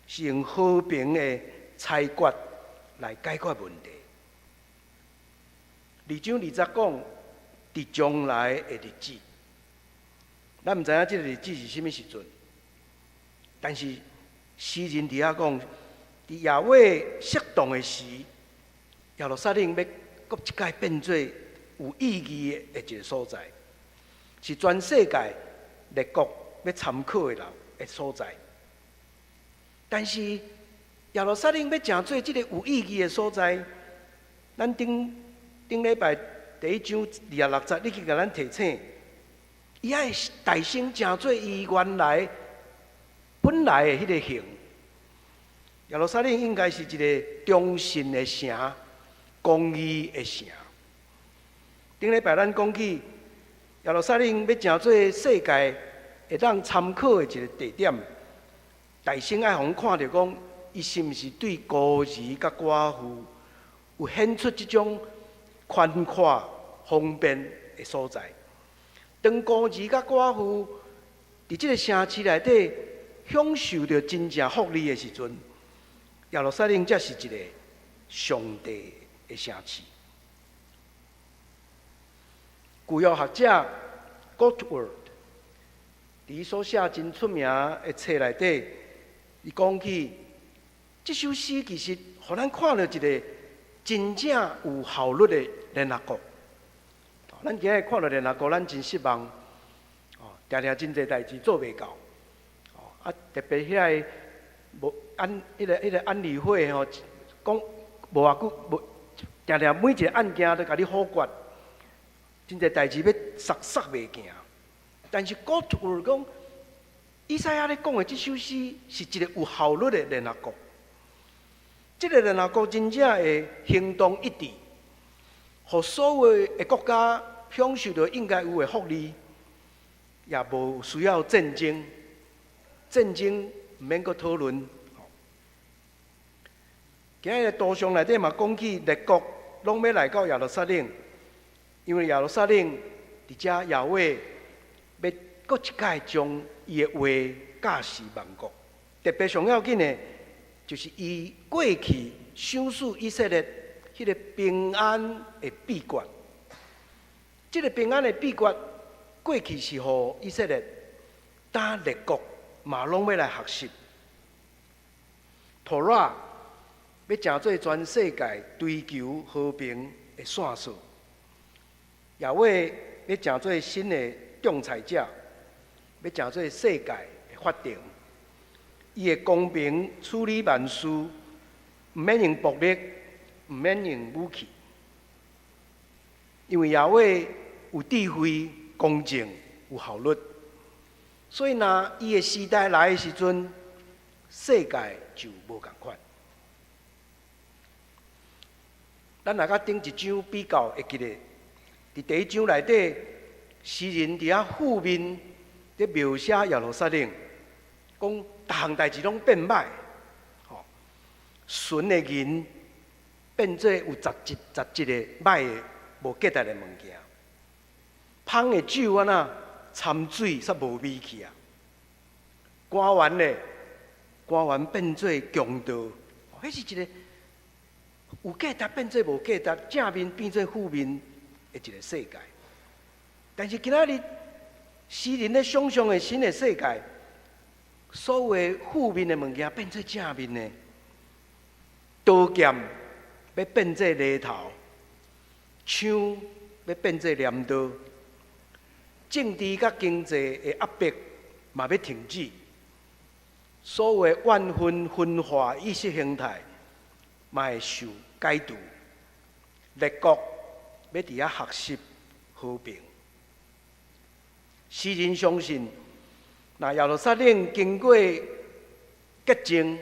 是用和平的裁决来解决问题。2章20讲，伫将来的日子。咱毋知影这个日子是甚物时阵，但是诗人伫遐讲，伫亚伟适当的时，耶路撒冷要搁一届变做有意义的一个所在，是全世界列国要参考的人的所在。但是耶路撒冷要成做这个有意义的所在，咱顶礼拜第1章26节，你去甲咱提醒。伊爱大声成做伊原来本来的迄个形。耶路撒冷应该是一个忠信的城，公义的城。顶礼拜咱讲起耶路撒冷要成做世界会当参考的一个地点，大声爱互人看到讲，伊是毋是对孤儿甲寡妇有显出这种宽阔方便的所在。当孤儿甲寡妇伫即个城市内底享受着真正福利的时阵，耶路撒冷才是一个上帝的城市。旧约学者 Gottwald 伫所写真出名的册内底，伊讲起这首诗其实互咱看到一个真正有效率的联合国。咱今日看到联合国，咱真失望，常常真侪代志做袂到，特别迄个无迄个安理会吼，讲无偌久，常常每一个案件都甲你否决，真侪代志要煞袂行。但是古有讲，以赛亚咧讲的这首诗是一个有效率的联合国。这个联合国真正会行动一致，互所有的国家享受到应该有的福利，也无需要战争。战争唔免阁讨论。今日图像内底嘛讲起列国拢要来到耶路撒冷，因为耶路撒冷伫遮耶和华要阁一届将伊的话教示万国。特别上要紧的，就是伊过去赏赐以色列迄个平安的秘诀。这个平安的秘诀，过去是互以色列当列国嘛拢要来学习。托拉要成做全世界追求和平的线索，也为要成做新的仲裁者，要成做世界的法庭。伊会公平处理万事，毋免用暴力，毋免用武器，因为也为有智慧、公正、有效率。所以，若伊的时代来的时阵，世界就无共款。咱若甲顶一章比较会记得，伫第一章内底，诗人伫遐负面伫描写耶路撒冷，讲逐项代志拢变歹，纯的银变做有杂质个歹的无价值的物件，芳的酒安那掺水煞无味去啊！官员变做强盗，迄是一个有价值变做无价值，正面变做负面的一个世界。但是今仔日诗人咧想象的新的世界，所有负面的物件变做正面的，刀剑要变做犁头，枪要变做镰刀，政治甲经济的压迫嘛要停止。所有万分分化意识形态，嘛会受解除。列国要伫遐学习和平。诗人相信，那耶路撒冷经过洁净，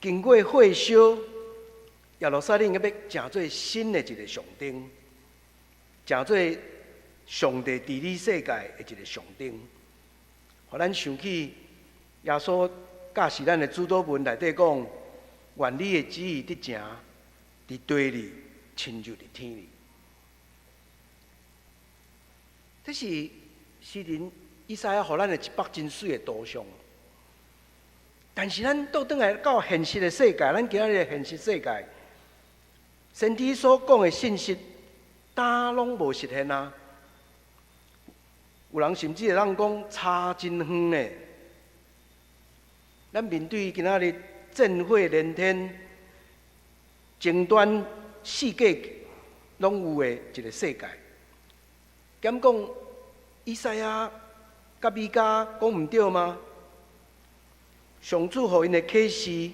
经过火烧，耶路撒冷要成做新的一个象征，成做上帝治理世界的一个象征，互咱想起耶稣教示咱的主祷文内底讲：愿你的旨意伫城，伫地里，亲像伫天里。这是诗人以赛亚互咱的一幅真水的图像。但是咱倒转来到现实的世界，咱今日的现实世界，先知所讲的信息，哪拢无实现啊！有人甚至会当讲差真远呢。咱面对今仔日战火连天、争端世界拢有的一个世界，敢讲以赛亚甲米迦讲毋对吗？上主予因的启示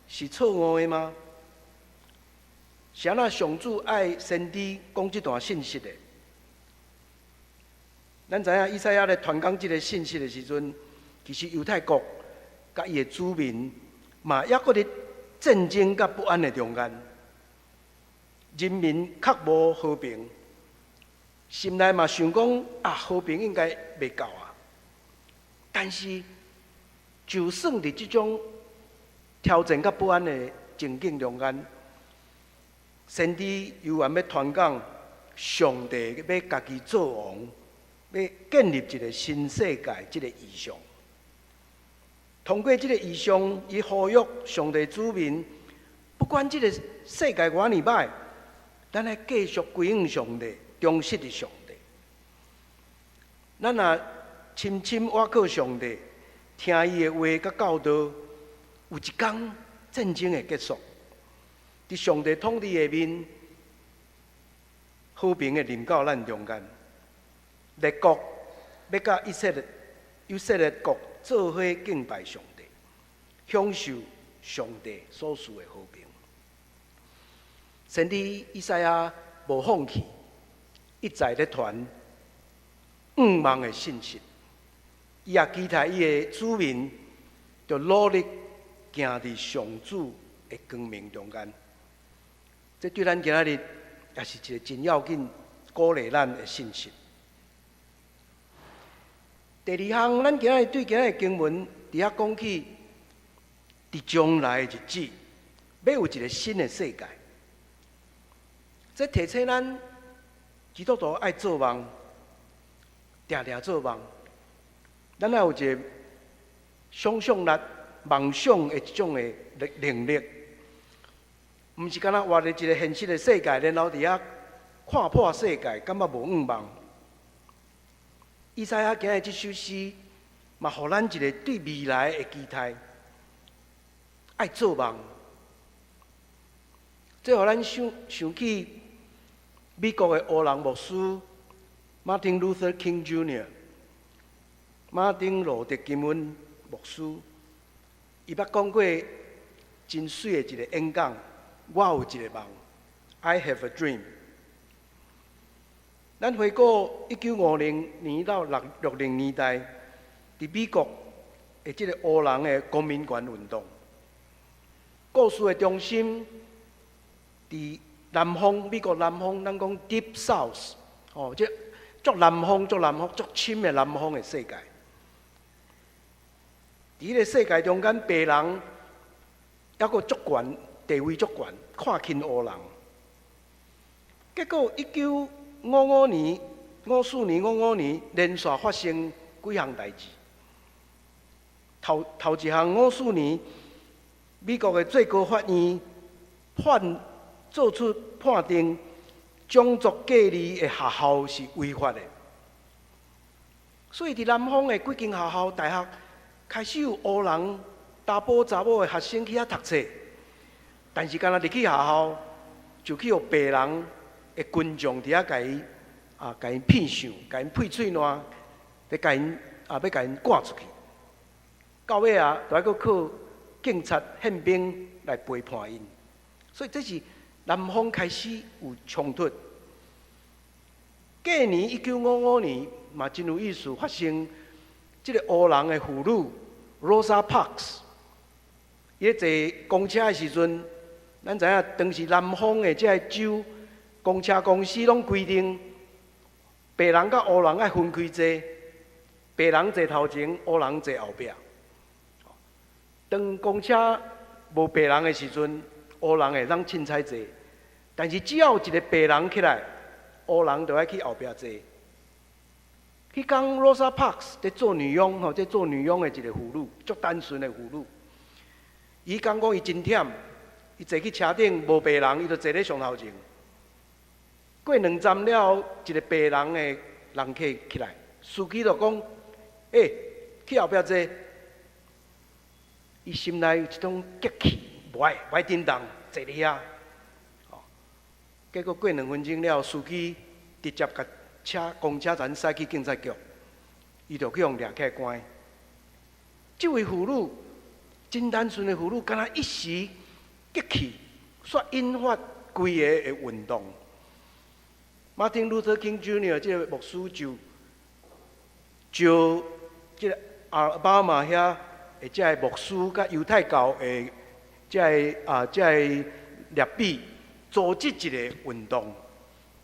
是错误的吗？是安那上主爱先知讲这段信息的？咱知影以赛亚咧传讲这个信息的时阵，其实犹太国甲伊的子民嘛，抑搁伫战争甲不安的中间，人民较无和平，心内嘛想讲和平应该未够啊。但是，就算伫这种挑战甲不安的情境中间，先知犹原要传讲上帝要家己做王，要建立一个新世界这个意象。通过这个意象，伊呼吁上帝子民，不管这个世界偌尼歹，咱来继续归向上帝，忠实的上帝。咱若深深倚靠上帝，听伊的话甲教导，有一天战争会结束，伫上帝统治下面，和平会临到咱中间。列国要甲以色列国做伙敬拜上帝，享受上帝所赐的和平。先知以赛亚无放弃，一再咧传愿望的信息，伊也期待伊的子民要努力行伫上主的光明中间。这对咱今仔日也是一个真要紧、鼓励咱的信息。第二项，咱今仔日对今仔日经文伫遐讲起，伫将来的日子，要有一个新的世界。这提醒咱基督徒爱做梦，定定做梦。咱要有一个想象力、梦想的一种的能力，毋是干那活伫一个现实的世界，然后伫遐看破世界，感觉无愿望。以赛亚今日这首诗，嘛，互咱一个对未来的期待，爱做梦。这互咱想起美国的黑人牧师马丁·路德·金 Jr.， 马丁·路德·金恩牧师，伊捌讲过真水的一个演讲。我有一个梦 ，I have a dream。咱回顾1950年到60年代，伫美国的这个黑人的公民权运动，故事的中心伫南方，美国南方，咱讲 Deep South， 这足南方、足深的南方的世界。伫迄个世界中间，白人还阁足悬，地位足悬，看轻黑人。结果1954年，连续发生几项代志。头一项54年，美国的最高法院做出判定，种族隔离的学校是违法的。所以伫南方的几间学校、大学开始有黑人查甫查某的学生去遐读册，但是敢若入去学校，就去互白人的群众伫遐甲因骗上，甲因配喙烂，要甲因赶出去。到尾啊，就要靠警察宪兵来陪伴因。所以这是南方开始有冲突。隔年1955年嘛，真有意思，发生这个黑人的妇女 Rosa Parks， 伊咧坐公车的时阵，咱知影当时南方的这个州公车公司拢规定，白人甲黑人爱分开坐，白人坐头前，黑人坐后壁。当公车无白人的时阵，黑人会当凊彩坐，但是只要有一个白人起来，黑人就要去后壁坐。迄天 Rosa Parks 在做女佣，在做女佣的一个妇女，足单纯的妇女。伊讲伊真忝，伊坐去车顶无白人，伊就坐咧上头前。过2站了后，一个白人的人客起来，司机就讲：“去后壁坐。”伊心内有一种激气，无爱叮当坐咧遐。结果过2分钟了，司机直接甲公车站驶去警察局，伊就去互抓起来关。这位妇女真单纯的妇女，敢若一时激气，煞引发规个的运动。马丁·路德·金 Jr. 这个牧师就这个阿拉巴马遐。这个牧师甲犹太教的这个列比组织一个运动，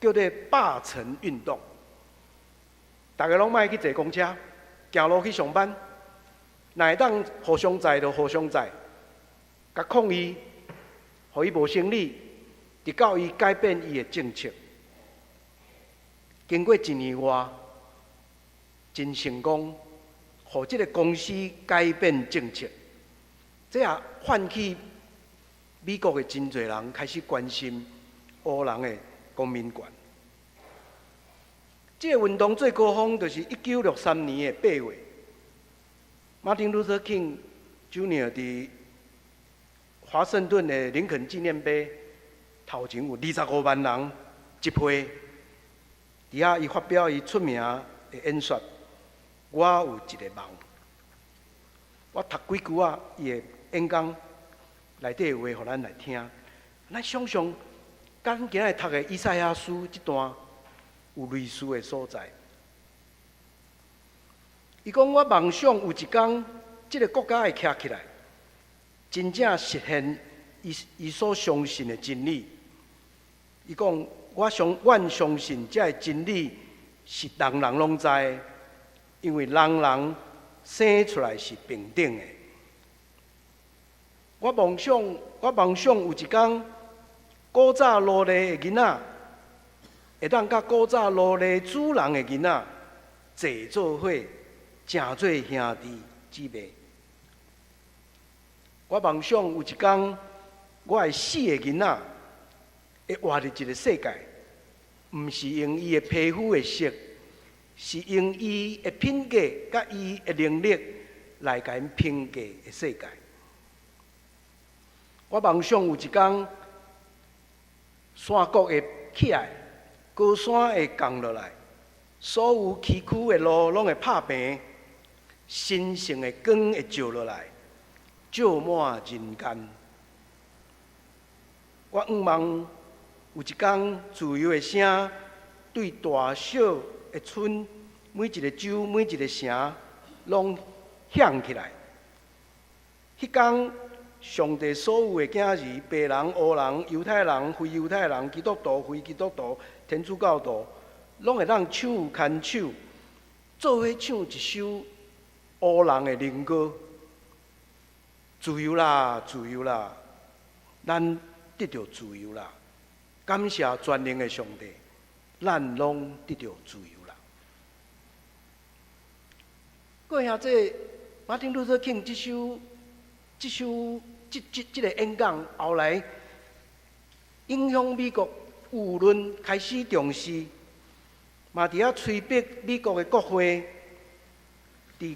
叫做罢乘运动。大家拢莫去坐公车，行路去上班，若会当互相载就互相载，甲抗议，互伊无生理，直到伊改变伊的政策。经过1年外，真成功，互即个公司改变政策，这也唤起美国的真侪人开始关心黑人的公民权。这个运动最高峰就是1963年的8月，马丁·路德·金 Jr. 伫华盛顿的林肯纪念碑头前有25万人集会，伫遐伊发表伊出名的演说。我有一个梦，我读几句啊伊的演讲内底的话，互咱来听。咱想象，咱今日读的以赛亚书这段有类似的所在。伊讲：我梦想有一天，这个国家会徛起来，真正实现伊所相信的真理。伊讲：阮相信这个真理是人人拢知的。因为人人生出来是平等的。我梦想有一天，古早奴隶的囡仔会当甲古早奴隶主人的囡仔坐做伙，成做兄弟姊妹。我梦想有一天，我的死的囡仔会活入一个世界，毋是用伊的皮肤的色。是用伊的品格甲伊的能力来甲因评价的世界。我梦想有一天，山谷会起来，高山会降落来，所有崎岖的路拢会拍平，神圣的光会照落来，照满人间。我盼望有一天，自由的声对大小的村，每一个州、每一个城，拢响起来。迄天，上帝所有的囝儿，白人、黑人、犹太人、非犹太人、基督徒、非基督徒、天主教徒，拢会当手牵手，做伙唱一首黑人的灵歌。自由啦，自由啦，咱得到自由啦！感谢全能的上帝，咱拢得到自由啦。过下这马丁路德金这个演讲后来，影响美国舆论开始重视，嘛伫遐催逼美国的国会，伫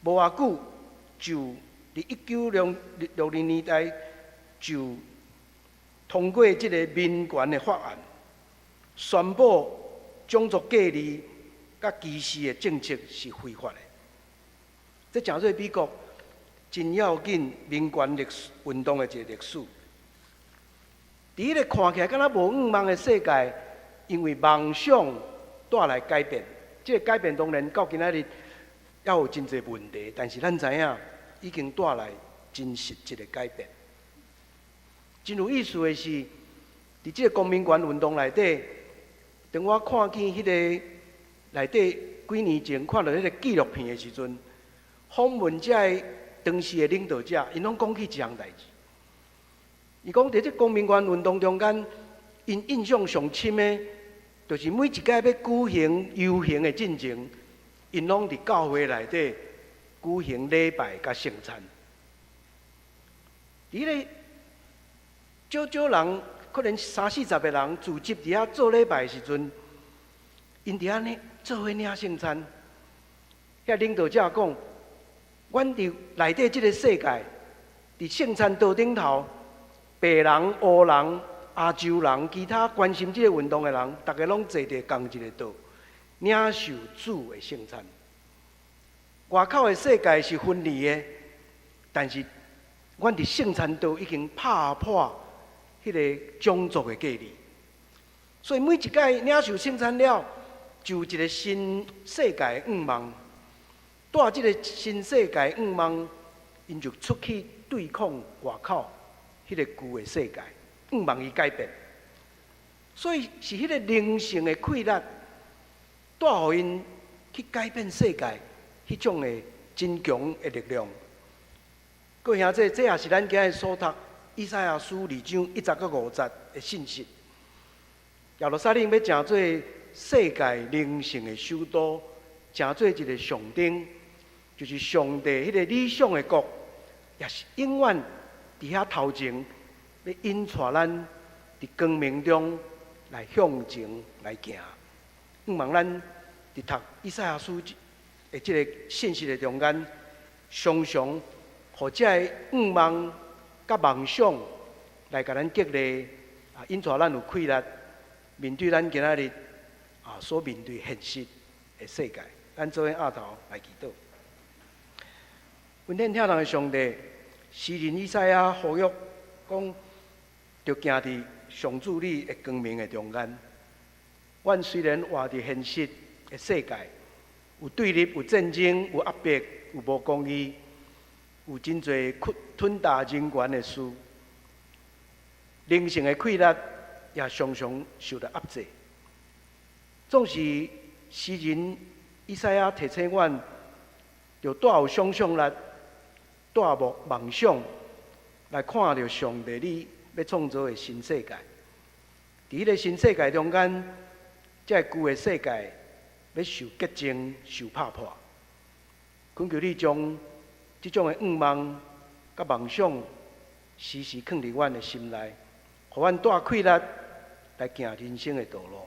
无偌久就伫1960年代就通过这个民权的法案，宣布种族隔离甲歧视的政策是非法的。这诚做美国真要紧民权运动的一个历史。伫迄个看起来敢若无愿望的世界，因为梦想带来改变。这个改变当然到今仔日也有真侪问题，但是咱知影已经带来真实一个改变。真有意思的是，伫这个公民权运动内底，当我看见迄个内底几年前看到迄个纪录片的时阵，访问这当时的领导者，因拢讲起一项代志。伊讲伫这公民权运动中间，因印象上深的，就是每一届要举行游行的进程，因拢伫教会内底举行礼拜甲圣餐。伫咧少人，可能30-40个人聚集伫遐做礼拜的时阵，因伫遐呢做伙领圣餐。遐领导者讲，阮伫内底即个世界，伫圣餐桌顶头，白人、黑人、亚洲人，其他关心即个运动的人，大家拢坐伫同一个桌，领受主的圣餐。外口的世界是分离的，但是阮伫圣餐桌已经拍破迄个种族的隔离。所以每一届领受圣餐了，就有一个新世界的愿望。带这个新世界愿望，因就出去对抗外口迄个旧的世界，愿望伊改变。所以是迄个灵性的溃烂，带互因去改变世界，迄种的真强的力量。各位兄弟，这也是咱今日所读以赛亚书2章1-50的信息。耶路撒冷要成做世界灵性的首都，成做一个象征，就是上帝迄个理想的国，也是永远伫遐头前，要引带咱伫光明中来向前来行。希望咱伫读以赛亚书的即个信息的中间，常常互遮个愿望甲梦想来甲咱激励，引带咱有气力，面对咱今仔日所面对现实的世界。咱做伙压头来祈祷。阮天听人的上帝，诗人以赛亚呼吁讲，着行伫上主你的光明的中间。阮虽然活伫现实的世界，有对立、有战争、有压迫、有无公义，有真侪吞大人权的事，灵性的气力也常常受到压制。总是诗人以赛亚提醒阮，要带有想象力，带有梦想，来看到上帝你要创造的新世界。伫迄个新世界中间，这旧的世界要受洁净、受拍破。恳求你将这种的愿望甲梦想，时时放伫阮的心内，互阮带气力来行人生的道路。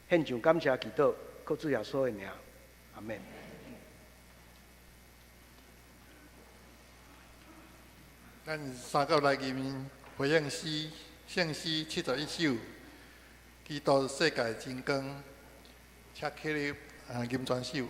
献上感谢祈祷，靠主耶稣的名，阿门。咱三角来吟回应诗圣诗71首，基督世界真光，请起立吟全首。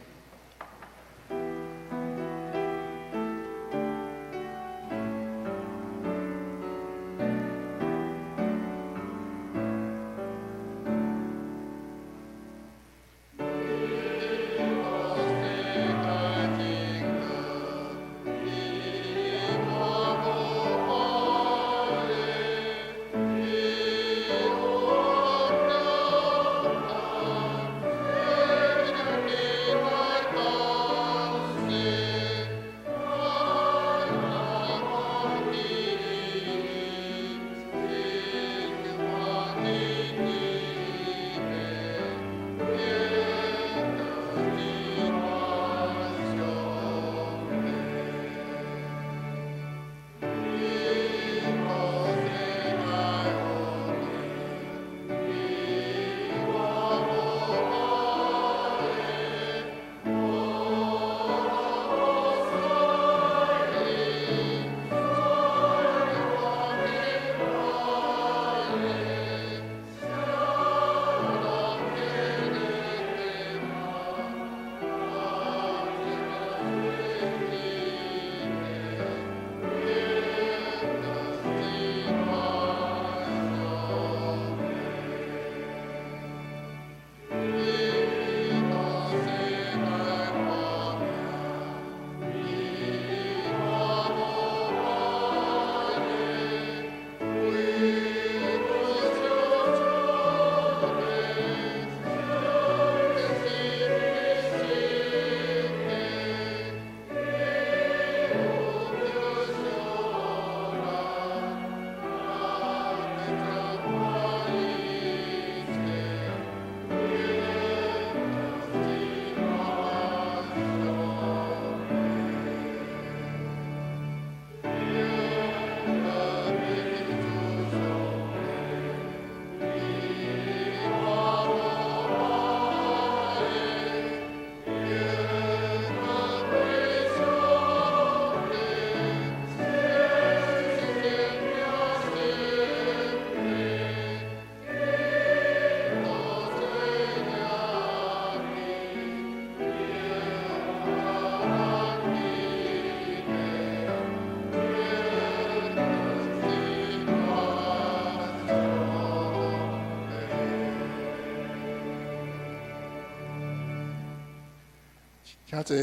请坐。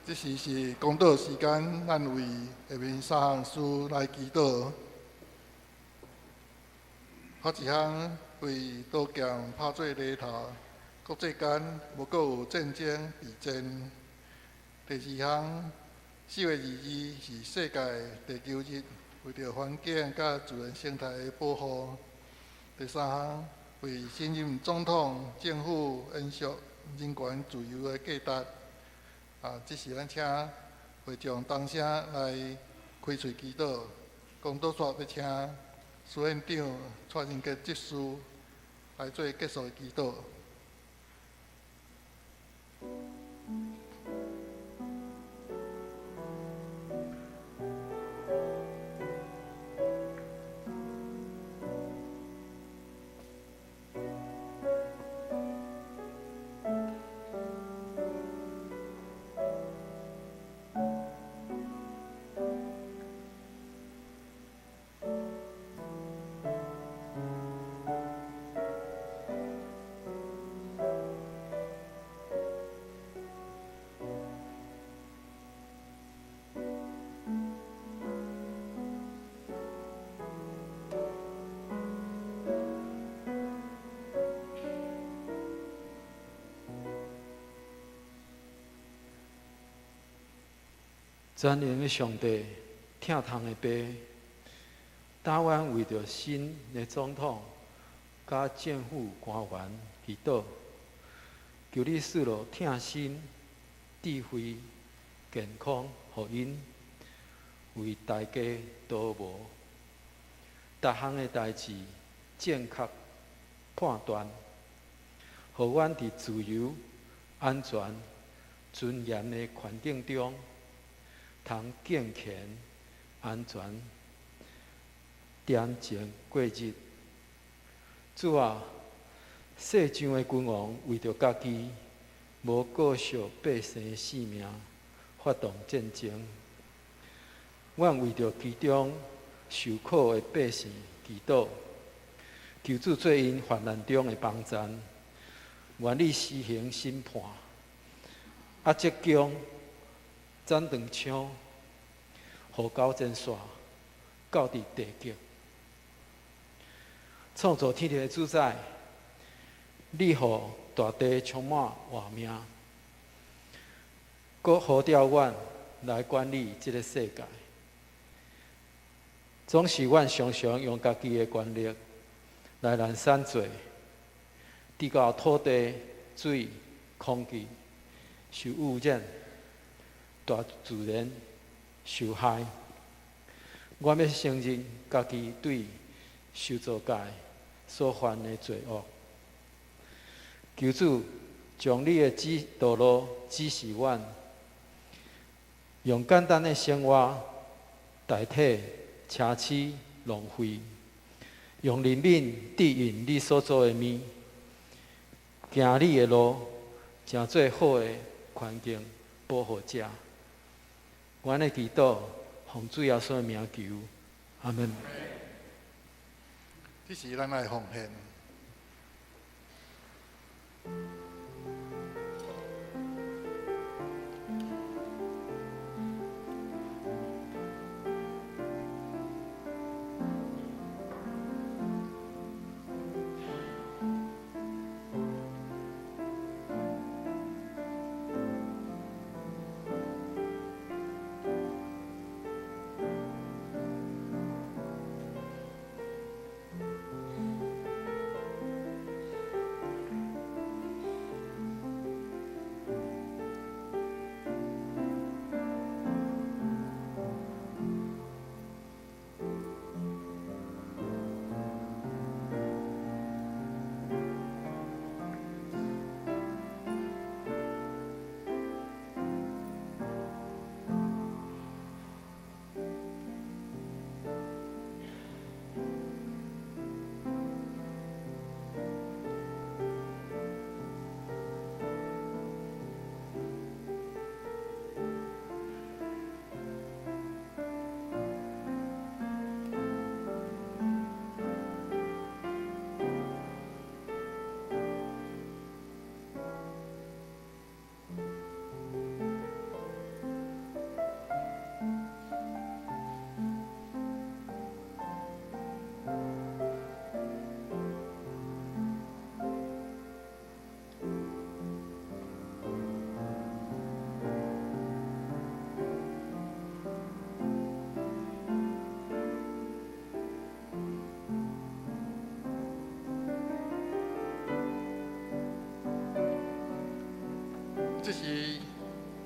这时是讲道时间，咱为下面三项事来祈祷。头一项为刀剑拍做犁头，国际间无阁有战争备战。第二项4月22是世界地球日，为着环境甲自然生态的保护。第三项为新任总统政府延续人权自由的价值。这时咱请会长同声来开喙祈祷，讲多煞要请苏院长蔡仁杰执事来做结束的祈祷。全能的上帝，疼痛的爸，台湾为着新的总统甲政府官员祈祷，求你赐落疼心、智慧、健康，互因为大家都无，逐项的代志正确判断，互阮伫自由、安全、尊严的环境中。通健全、安全、恬静过日。主啊，世上的君王为着家己，无顾惜百姓的性命，发动战争。阮为着其中受苦的百姓祈祷，求主做因患难中的帮站，愿你施行审判，即将。斩断枪，互交战线，到伫地极。创造天地的主宰，你互大地充满活命，搁呼召阮来管理这个世界。总是阮常常用家己的权力来懒散做，直到土地、水、空气受污染。大自然受害，我要承认家己对受造界所犯的罪恶。求主将你的道路指示阮，用简单的生活代替奢侈浪费，用灵敏指引你所做的物，行你的路，成做好的环境保护者。阮的祈祷，奉主耶稣的名求，阿门。这是咱来奉献。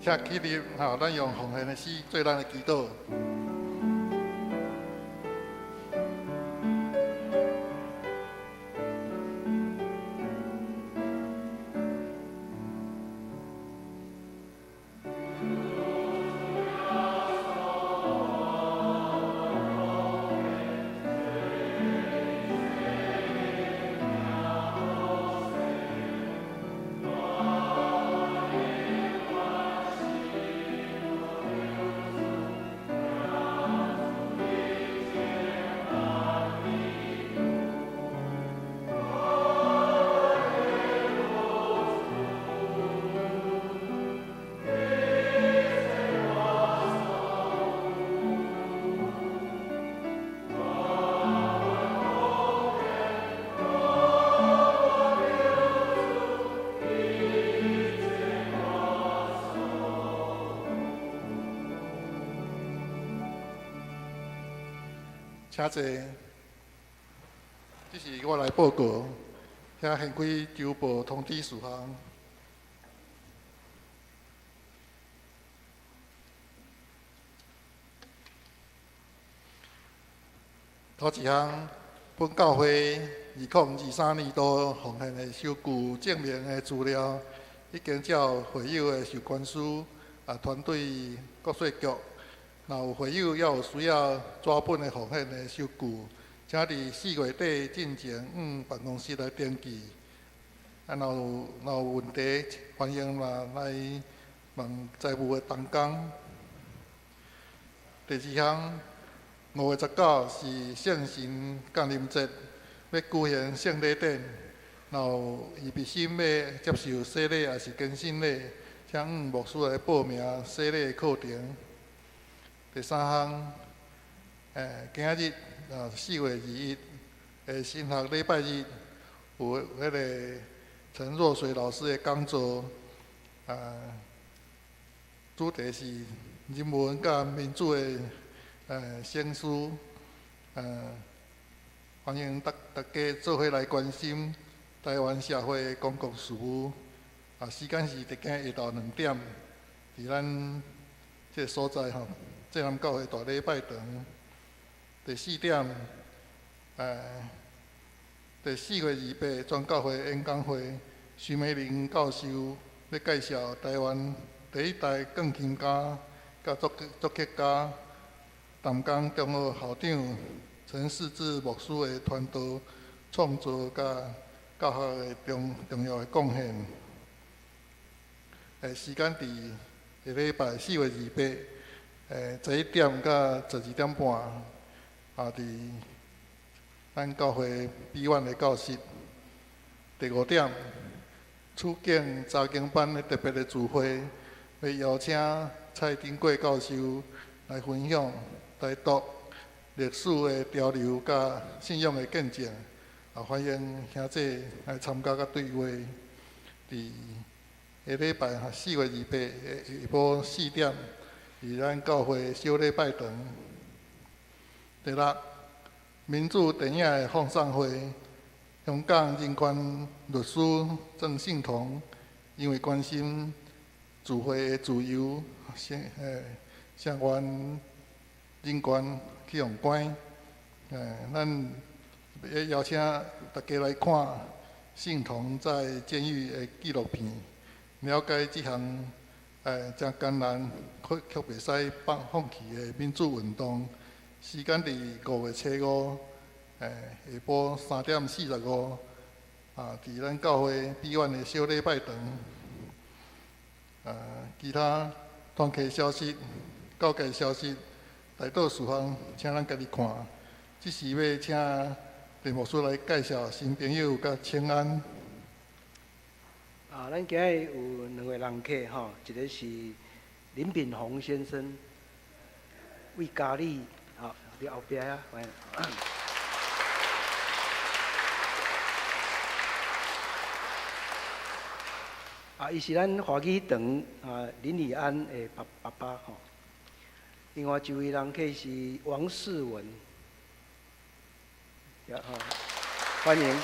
请起立，咱用奉献的诗做咱的祈祷。请坐，这是我来报告，遐县区周报通知事项。头一项，本教会2023年度奉献的收据证明的资料，已经照会友的授权书团队国税局。若有会友也有需要纸本的奉献的收据，请伫4月底进前办公室来登记。若有问题，欢迎来问财务的同工。第二项，5月19是圣神降临节，要举行圣礼典。若有预备心要接受洗礼还是更新礼，请牧师来报名洗礼的课程。第三项，今仔日4月21日，新学礼拜日有迄个陈若水老师的讲座，主题是人文甲民主的sen书，欢迎大家做伙来关心台湾社会的公共事务。时间是伫今下昼2点，伫咱这个所在吼。济南教会大礼拜堂，第4点，第4月28全教会演讲会，徐美玲教授要介绍台湾第一代钢琴家、甲作曲家，淡江中学校长陈世志牧师的传道、创作甲教学的重要的贡献。时间伫下礼拜4月28。11点到12点半，伫咱教会美院的教室。第5点，处境查经班的特别的聚会，要邀请蔡丁贵教授来分享台独历史的潮流甲信仰的见证。欢迎兄弟来参加甲对话。伫下礼拜4月28日下晡4点。伫咱教会小礼拜堂。第6，民主电影的放送会，香港人权律师郑信彤因为关心聚会的自由、相关人权去用关，咱要邀请大家来看信彤在监狱的纪录片，了解这项。真艰难，却袂使放弃的民主运动，时间伫5月7日，下晡3点45，伫咱教会美院的小礼拜堂。其他团契消息、教界消息，大多事项请咱家己看。只是要请陈牧师来介绍新朋友甲请安。咱今日有2位人客吼，一个是林炳宏先生，为家里，你后壁啊，伊是咱华语堂林礼安的爸爸吼。另外一位人客是王世文，欢迎。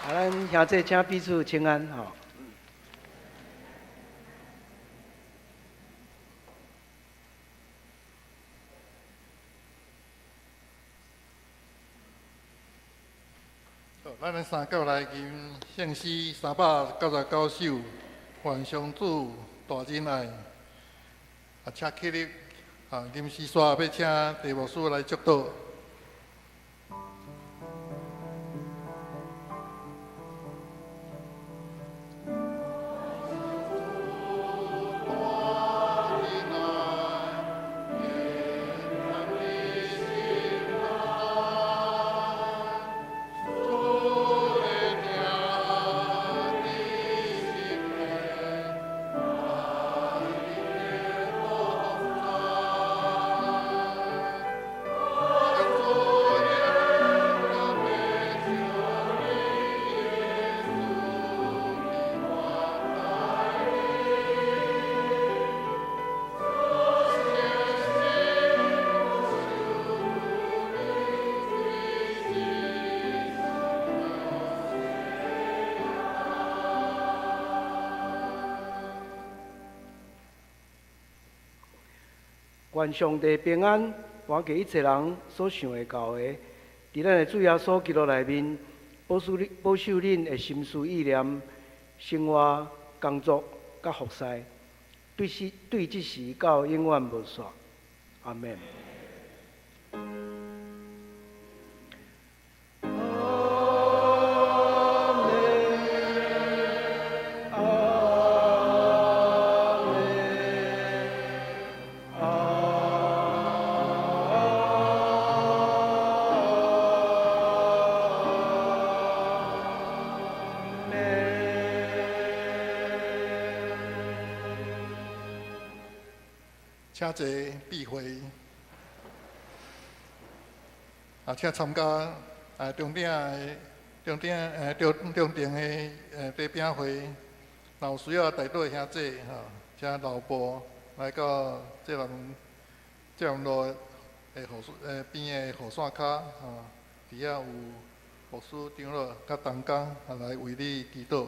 咱兄弟请彼此请安吼。咱的三角来吟圣诗399首，愿上主大仁爱。请起立，吟诗煞要请题目师来祝祷。愿上帝平安，还给一切人所想会到的，伫咱的主耶稣基督内面，保守恁的心思意念、生活、工作、甲服侍，对即时到永远无煞。阿门。请坐闭会，请参加中鼎的地饼会，若有需要带队兄弟请老婆来到这南路的边的雨伞卡伫遐有牧师长老甲同工来为你祈祷。